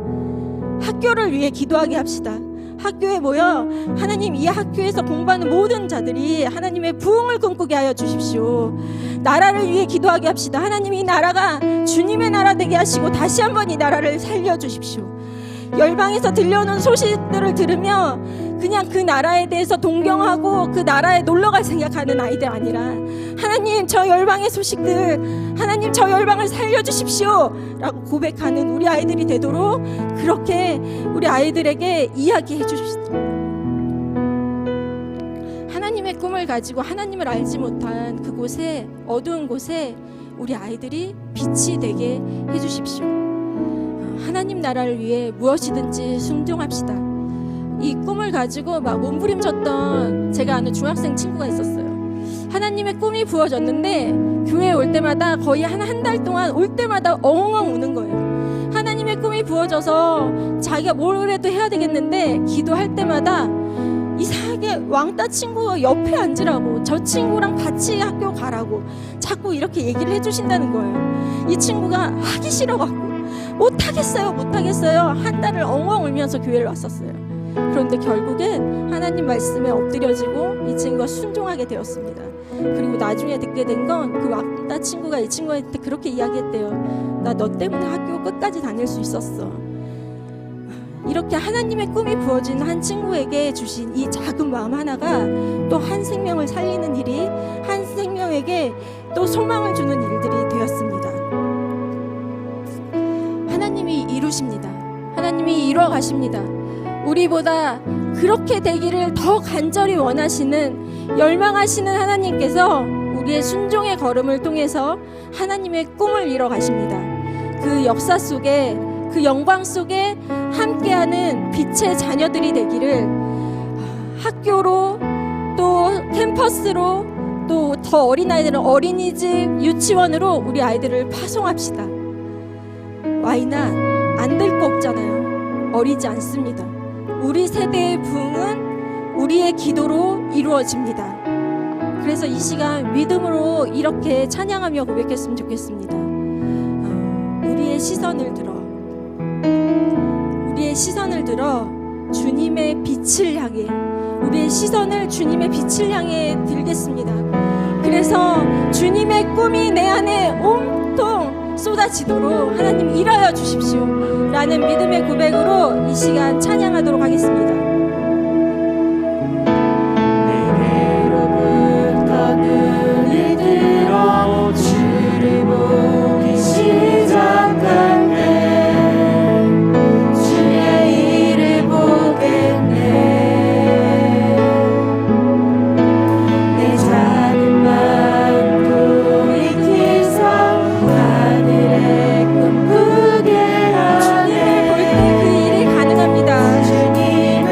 학교를 위해 기도하게 합시다. 학교에 모여 하나님 이 학교에서 공부하는 모든 자들이 하나님의 부흥을 꿈꾸게 하여 주십시오. 나라를 위해 기도하게 합시다. 하나님 이 나라가 주님의 나라 되게 하시고 다시 한번 이 나라를 살려주십시오. 열방에서 들려오는 소식들을 들으며 그냥 그 나라에 대해서 동경하고 그 나라에 놀러갈 생각하는 아이들 아니라 하나님 저 열방의 소식들, 하나님 저 열방을 살려주십시오 라고 고백하는 우리 아이들이 되도록 그렇게 우리 아이들에게 이야기해 주십시오. 하나님의 꿈을 가지고 하나님을 알지 못한 그곳에, 어두운 곳에 우리 아이들이 빛이 되게 해주십시오. 하나님 나라를 위해 무엇이든지 순종합시다. 이 꿈을 가지고 막 몸부림쳤던 제가 아는 중학생 친구가 있었어요. 하나님의 꿈이 부어졌는데 교회에 올 때마다 거의 한 달 동안 올 때마다 엉엉 우는 거예요. 하나님의 꿈이 부어져서 자기가 뭐라도 해야 되겠는데 기도할 때마다 이상하게 왕따 친구 옆에 앉으라고, 저 친구랑 같이 학교 가라고 자꾸 이렇게 얘기를 해주신다는 거예요. 이 친구가 하기 싫어갖고 못하겠어요. 한 달을 엉엉 울면서 교회를 왔었어요. 그런데 결국엔 하나님 말씀에 엎드려지고 이 친구가 순종하게 되었습니다. 그리고 나중에 듣게 된 건 그 왕따 친구가 이 친구한테 그렇게 이야기했대요. 나 너 때문에 학교 끝까지 다닐 수 있었어. 이렇게 하나님의 꿈이 부어진 한 친구에게 주신 이 작은 마음 하나가 또 한 생명을 살리는 일이, 한 생명에게 또 소망을 주는 일들이 되었습니다. 하나님이 이루십니다. 하나님이 이루어 가십니다. 우리보다 그렇게 되기를 더 간절히 원하시는, 열망하시는 하나님께서 우리의 순종의 걸음을 통해서 하나님의 꿈을 이뤄 가십니다. 그 역사 속에, 그 영광 속에 함께하는 빛의 자녀들이 되기를 학교로, 또 캠퍼스로, 또 더 어린 아이들은 어린이집, 유치원으로 우리 아이들을 파송합시다. 와이나 안 될 거 없잖아요. 어리지 않습니다. 우리 세대의 부흥은 우리의 기도로 이루어집니다. 그래서 이 시간 믿음으로 이렇게 찬양하며 고백했으면 좋겠습니다. 우리의 시선을 들어 주님의 빛을 향해, 우리의 시선을 주님의 빛을 향해 들겠습니다. 그래서 주님의 꿈이 내 안에 온통 쏟아지도록 하나님 일하여 주십시오 라는 믿음의 고백으로 이 시간 찬양하도록 하겠습니다. 내게로부터 눈이 들어 주를 보기 시작할 때 주의 일을 보겠네. 내 작은 마음 돌이키서 하늘에 꿈꾸게 하네. 주님을 볼 때 그 일이 가능합니다. 주님을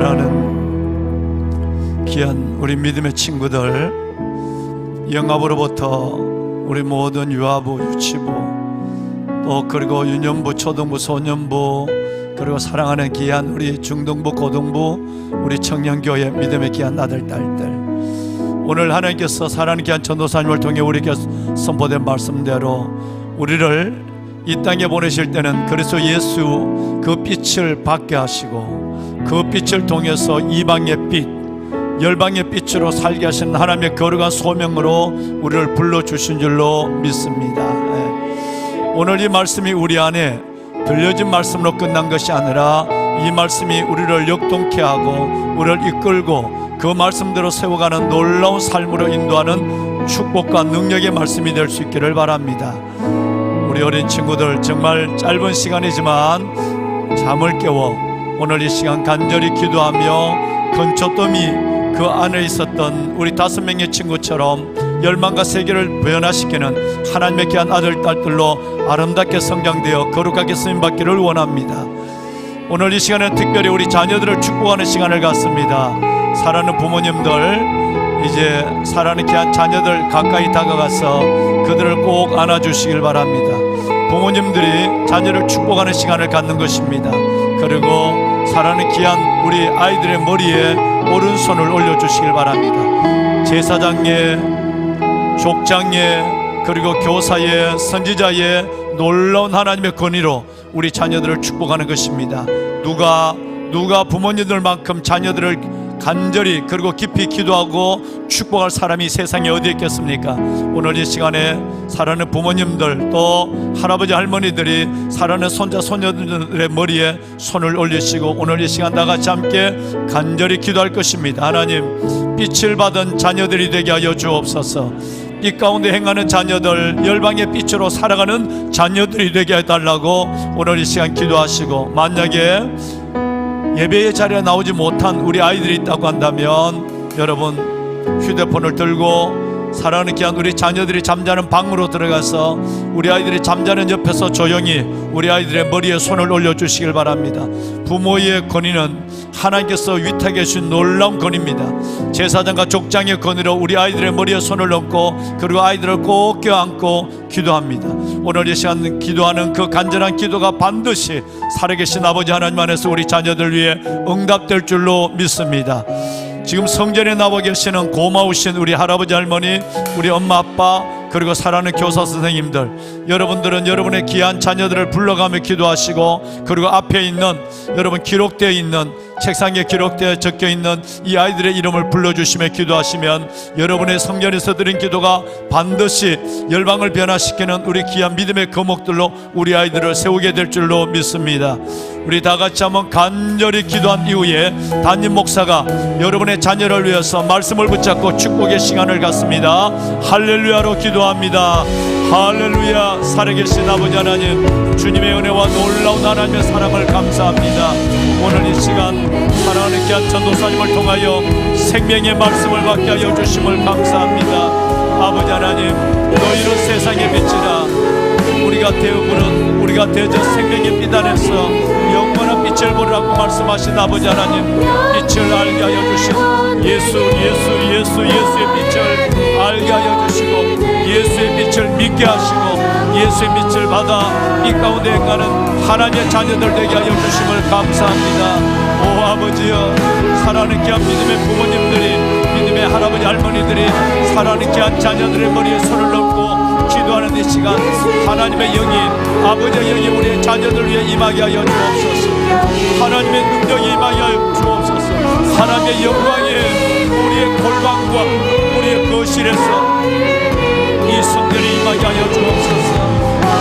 사랑하는 귀한 우리 믿음의 친구들, 영합으로부터 우리 모든 유아부, 유치부, 또 그리고 유년부, 초등부, 소년부, 그리고 사랑하는 귀한 우리 중등부, 고등부, 우리 청년교회 믿음의 귀한 아들, 딸들, 오늘 하나님께서 사랑하는 귀한 전도사님을 통해 우리에게 선포된 말씀대로 우리를 이 땅에 보내실 때는 그리스도 예수 그 빛을 받게 하시고 그 빛을 통해서 이방의 빛, 열방의 빛으로 살게 하신 하나님의 거룩한 소명으로 우리를 불러주신 줄로 믿습니다. 오늘 이 말씀이 우리 안에 들려진 말씀으로 끝난 것이 아니라 이 말씀이 우리를 역동케 하고 우리를 이끌고 그 말씀대로 세워가는 놀라운 삶으로 인도하는 축복과 능력의 말씀이 될 수 있기를 바랍니다. 우리 어린 친구들, 정말 짧은 시간이지만 잠을 깨워 오늘 이 시간 간절히 기도하며 근초점이 그 안에 있었던 우리 5명의 친구처럼 열망과 세계를 변화시키는 하나님의 귀한 아들, 딸들로 아름답게 성장되어 거룩하게 쓰임받기를 원합니다. 오늘 이 시간에 특별히 우리 자녀들을 축복하는 시간을 갖습니다. 사랑하는 부모님들, 이제 사랑하는 귀한 자녀들 가까이 다가가서 그들을 꼭 안아주시길 바랍니다. 부모님들이 자녀를 축복하는 시간을 갖는 것입니다. 그리고 사랑하는 귀한 우리 아이들의 머리에 오른손을 올려주시길 바랍니다. 제사장의, 족장의, 그리고 교사의, 선지자의 놀라운 하나님의 권위로 우리 자녀들을 축복하는 것입니다. 누가 부모님들만큼 자녀들을 간절히 그리고 깊이 기도하고 축복할 사람이 세상에 어디 있겠습니까? 오늘 이 시간에 사랑하는 부모님들, 또 할아버지 할머니들이 사랑하는 손자 손녀들의 머리에 손을 올리시고 오늘 이 시간 다 같이 함께 간절히 기도할 것입니다. 하나님, 빛을 받은 자녀들이 되게 하여 주옵소서. 빛 가운데 행하는 자녀들, 열방의 빛으로 살아가는 자녀들이 되게 해달라고 오늘 이 시간 기도하시고, 만약에 예배의 자리에 나오지 못한 우리 아이들이 있다고 한다면 여러분 휴대폰을 들고 사랑하는 귀한 우리 자녀들이 잠자는 방으로 들어가서 우리 아이들이 잠자는 옆에서 조용히 우리 아이들의 머리에 손을 올려주시길 바랍니다. 부모의 권위는 하나님께서 위탁해 주신 놀라운 권위입니다. 제사장과 족장의 권위로 우리 아이들의 머리에 손을 얹고 그리고 아이들을 꼭 껴안고 기도합니다. 오늘 이 시간 기도하는 그 간절한 기도가 반드시 살아계신 아버지 하나님 안에서 우리 자녀들 위해 응답될 줄로 믿습니다. 지금 성전에 나와 계시는 고마우신 우리 할아버지 할머니, 우리 엄마 아빠, 그리고 사랑하는 교사 선생님들, 여러분들은 여러분의 귀한 자녀들을 불러가며 기도하시고, 그리고 앞에 있는 여러분 기록되어 있는 책상에 기록되어 적혀 있는 이 아이들의 이름을 불러주시며 기도하시면 여러분의 성전에서 드린 기도가 반드시 열방을 변화시키는 우리 귀한 믿음의 거목들로 우리 아이들을 세우게 될 줄로 믿습니다. 우리 다 같이 한번 간절히 기도한 이후에 담임 목사가 여러분의 자녀를 위해서 말씀을 붙잡고 축복의 시간을 갖습니다. 할렐루야로 기도합니다. 할렐루야. 살아계신 아버지 하나님, 주님의 은혜와 놀라운 하나님의 사랑을 감사합니다. 오늘 이 시간 사랑하는 귀한 전도사님을 통하여 생명의 말씀을 받게 하여 주심을 감사합니다. 아버지 하나님, 너희는 세상의 빛이라. 우리가 되어보는, 우리가 되어져 생명의 빛 안에서 영원한 빛을 보라고 말씀하신 아버지 하나님, 빛을 알게 하여 주시고 예수의 빛을 알게 하여 주시고 예수의 빛을 믿게 하시고 예수의 빛을 받아 빛 가운데 행하는 하나님의 자녀들 되게 하여 주심을 감사합니다. 오 아버지여, 사랑하는 귀한 믿음의 부모님들이, 믿음의 할아버지 할머니들이 사랑하는 귀한 자녀들의 머리에 손을 얹고 기도하는 이 시간 하나님의 영이, 아버지의 영이 우리의 자녀들 위해 임하게 하여 주옵소서. 하나님의 능력이 임하게 하여 주옵소서. 하나님의 영광이 우리의 골방과 우리의 거실에서 이 성전에 임하게 하여 주옵소서.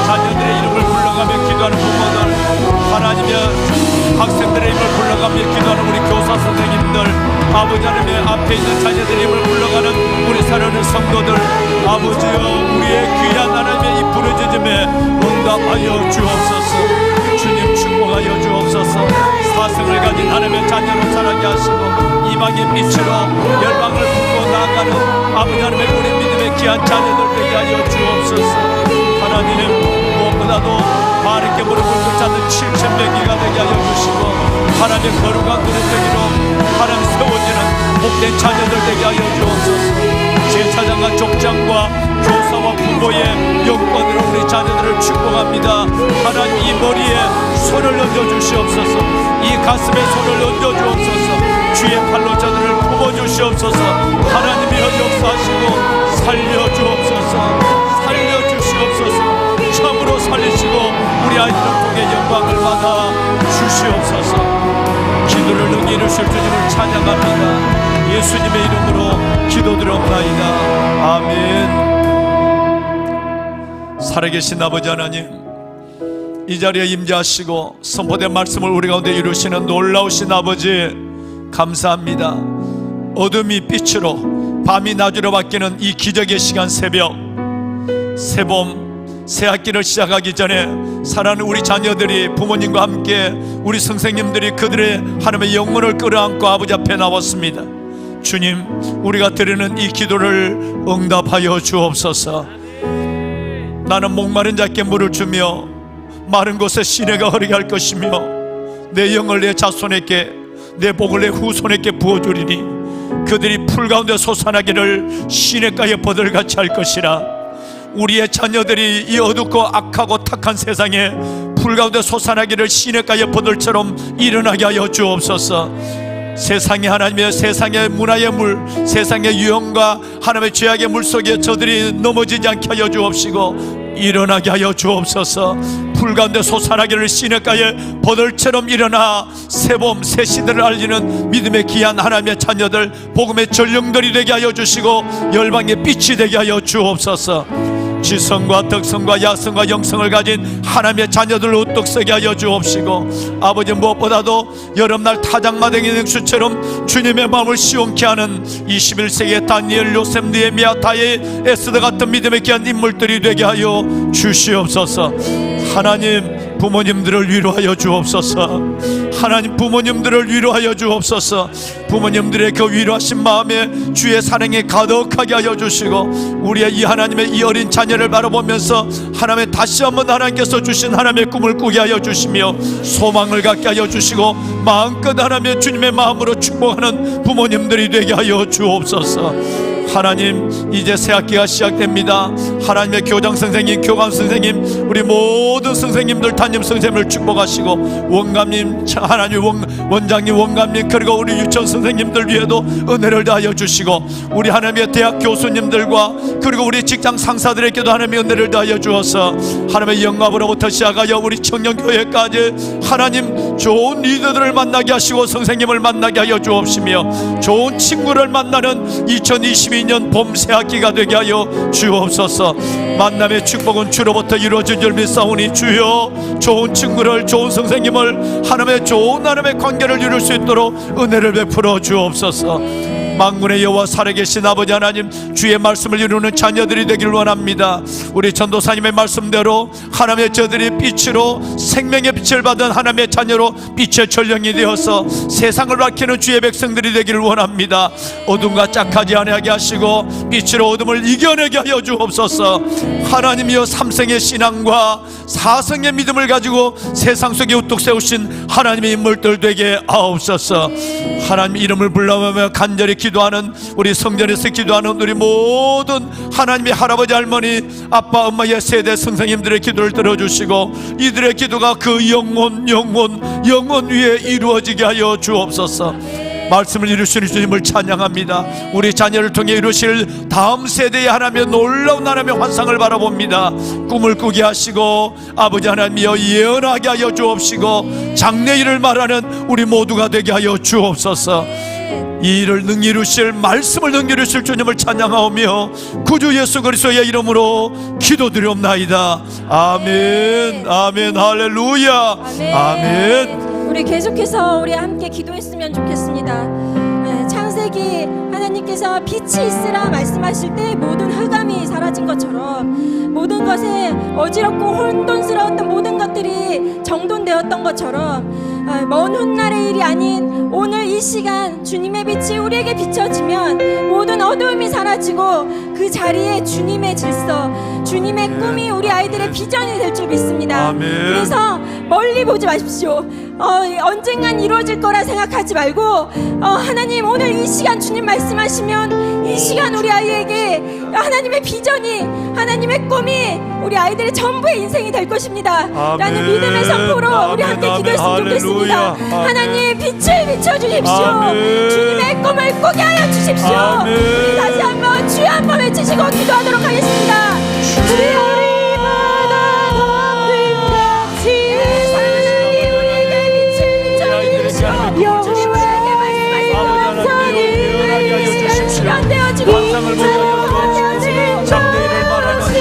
자녀들의 이름을 불러가며 기도하는 부모들, 하나님의 학생들의 이름을 불러가며 기도하는 우리 교사 선생님들, 아버지 하나님의 앞에 있는 자녀들의 이름을 불러가는 우리 사랑하는 성도들, 아버지여, 우리의 귀한 하나님의 이 부르짖음에 응답하여 주옵소서. 주님 축복하여 주옵소서. 사성을 가진 하나님의 자녀로 살아게 하시고 이방의 빛으로 열방을 품고 나아가는 아버지 하나님의 우리 믿음의 귀한 자녀들 되게 하여 주옵소서. 하나님, 무엇보다도 바르게 무릎을 꿇지 않는 7,000명이가 되게 하여 주시고 하나님의 거룩한 그릇되기로 복된 자녀들 되게 하여 주옵소서. 제사장과 족장과 교사와 부모의 영권으로 우리 자녀들을 축복합니다. 하나님 이 머리에 손을 얹어 주시옵소서. 이 가슴에 손을 얹어 주옵소서. 주의 팔로 저들을 품어 주시옵소서. 하나님이여 역사하시고 살려 주옵소서. 살려 주시옵소서. 참으로 살리시고 우리 아이들을 통해 영광을 받아 주시옵소서. 기도를 능히 이루실 주님을 찬양합니다. 예수님의 이름으로 기도드렸나이다. 아멘. 살아계신 아버지 하나님, 이 자리에 임재하시고 선포된 말씀을 우리 가운데 이루시는 놀라우신 아버지 감사합니다. 어둠이 빛으로 밤이 낮으로 바뀌는 이 기적의 시간 새벽, 새봄 새 학기를 시작하기 전에 사랑하는 우리 자녀들이 부모님과 함께 우리 선생님들이 그들의 하나님의 영혼을 끌어안고 아버지 앞에 나왔습니다. 주님, 우리가 드리는 이 기도를 응답하여 주옵소서. 나는 목마른 자께 물을 주며 마른 곳에 시내가 흐르게 할 것이며 내 영을 내 자손에게 내 복을 내 후손에게 부어주리니 그들이 풀 가운데 솟아나기를 시냇가에 버들같이 할 것이라. 우리의 자녀들이 이 어둡고 악하고 탁한 세상에 풀 가운데 솟아나기를 시냇가의 버들처럼 일어나게 하여 주옵소서. 세상의 하나님의 세상의 문화의 물, 세상의 유형과 하나님의 죄악의 물 속에 저들이 넘어지지 않게 하여 주옵시고 일어나게 하여 주옵소서. 풀 가운데 솟아나기를 시냇가의 버들처럼 일어나 새봄 새 시대를 알리는 믿음의 귀한 하나님의 자녀들, 복음의 전령들이 되게 하여 주시고 열방의 빛이 되게 하여 주옵소서. 지성과 덕성과 야성과 영성을 가진 하나님의 자녀들 우뚝 서게 하여 주옵시고 아버지, 무엇보다도 여름날 타작마당의 냉수처럼 주님의 마음을 시원케 하는 21세기의 다니엘, 요셉, 느헤미야, 다윗, 에스더 같은 믿음의 귀한 인물들이 되게 하여 주시옵소서. 하나님, 부모님들을 위로하여 주옵소서. 하나님, 부모님들을 위로하여 주옵소서. 부모님들의 그 위로하신 마음에 주의 사랑에 가득하게 하여 주시고 우리의 이 하나님의 이 어린 자녀를 바라보면서 하나님의 다시 한번 하나님께서 주신 하나님의 꿈을 꾸게 하여 주시며 소망을 갖게 하여 주시고 마음껏 하나님의 주님의 마음으로 축복하는 부모님들이 되게 하여 주옵소서. 하나님, 이제 새 학기가 시작됩니다. 하나님의 교장 선생님, 교감 선생님, 우리 모든 선생님들, 담임 선생님을 축복하시고 원감님, 하나님 원장님, 원감님, 그리고 우리 유치원 선생님들 위에도 은혜를 다하여 주시고 우리 하나님의 대학 교수님들과 그리고 우리 직장 상사들에게도 하나님의 은혜를 다하여 주어서 하나님의 영광으로부터 시작하여 우리 청년교회까지 하나님 좋은 리더들을 만나게 하시고 선생님을 만나게 하여 주옵시며 좋은 친구를 만나는 2022년 봄 새학기가 되게 하여 주옵소서. 만남의 축복은 주로부터 이루어진 줄 믿사오니 주여, 좋은 친구를, 좋은 선생님을, 하나님의 좋은 하나님의 관계를 이룰 수 있도록 은혜를 베풀어 주옵소서. 만군의 여호와 살아계신 아버지 하나님, 주의 말씀을 이루는 자녀들이 되기를 원합니다. 우리 전도사님의 말씀대로 하나님의 저들이 빛으로 생명의 빛을 받은 하나님의 자녀로 빛의 전령이 되어서 세상을 밝히는 주의 백성들이 되기를 원합니다. 어둠과 짝하지 아니하게 하시고 빛으로 어둠을 이겨내게 하여 주옵소서. 하나님이여, 삼성의 신앙과 사성의 믿음을 가지고 세상 속에 우뚝 세우신 하나님의 인물들 되게 하옵소서. 하나님 이름을 불러보며 간절히 기도하는 우리 성전에서 기도하는 우리 모든 하나님의 할아버지, 할머니, 아빠, 엄마의 세대 선생님들의 기도를 들어주시고 이들의 기도가 그 영혼 위에 이루어지게 하여 주옵소서. 말씀을 이루시는 주님을 찬양합니다. 우리 자녀를 통해 이루실 다음 세대의 하나님의 놀라운 하나님의 환상을 바라봅니다. 꿈을 꾸게 하시고 아버지 하나님이여 예언하게 하여 주옵시고 장래일을 말하는 우리 모두가 되게 하여 주옵소서. 이 일을 능히 이루실, 말씀을 능히 이루실 주님을 찬양하오며 구주 예수 그리스도의 이름으로 기도드리옵나이다. 아멘, 아멘, 할렐루야, 아멘. 우리 계속해서 우리 함께 기도했으면 좋겠습니다. 창세기 하나님께서 빛이 있으라 말씀하실 때 모든 흑암이 사라진 것처럼, 모든 것에 어지럽고 혼돈스러웠던 모든 것들이 정돈되었던 것처럼, 먼 훗날의 일이 아닌 오늘 이 시간 주님의 빛이 우리에게 비춰지면 모든 어두움이 사라지고 그 자리에 주님의 질서, 주님의 꿈이 우리 아이들의 비전이 될 줄 믿습니다. 아멘. 그래서 멀리 보지 마십시오. 언젠간 이루어질 거라 생각하지 말고 하나님 오늘 이 시간 주님 말씀하시면 이 시간 우리 아이에게 하나님의 비전이 하나님의 꿈이 우리 아이들의 전부의 인생이 될 것입니다 라는 믿음의 선포로 우리 함께 기도했으면 좋겠습니다. 하나님 빛을 비춰주십시오. 주님의 꿈을 꾸게 하여 주십시오. 우리 다시 한번 주여 한번 외치시고 기도하도록 하겠습니다. 주여 환상을 보여 장래를 말하며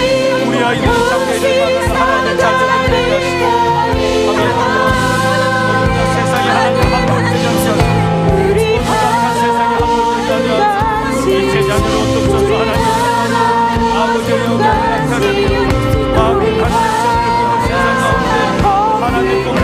우리 아이들이 장래를 말하며 하나님의 자녀가 되게 하시고 세상에 하나님의 함몰되지 않게 세상에 함몰되지 않게 이 제자들을 어떻소서 하나님 아버지의 영광을 나타내며 마음이 하나님의 세상 가운데 하나님의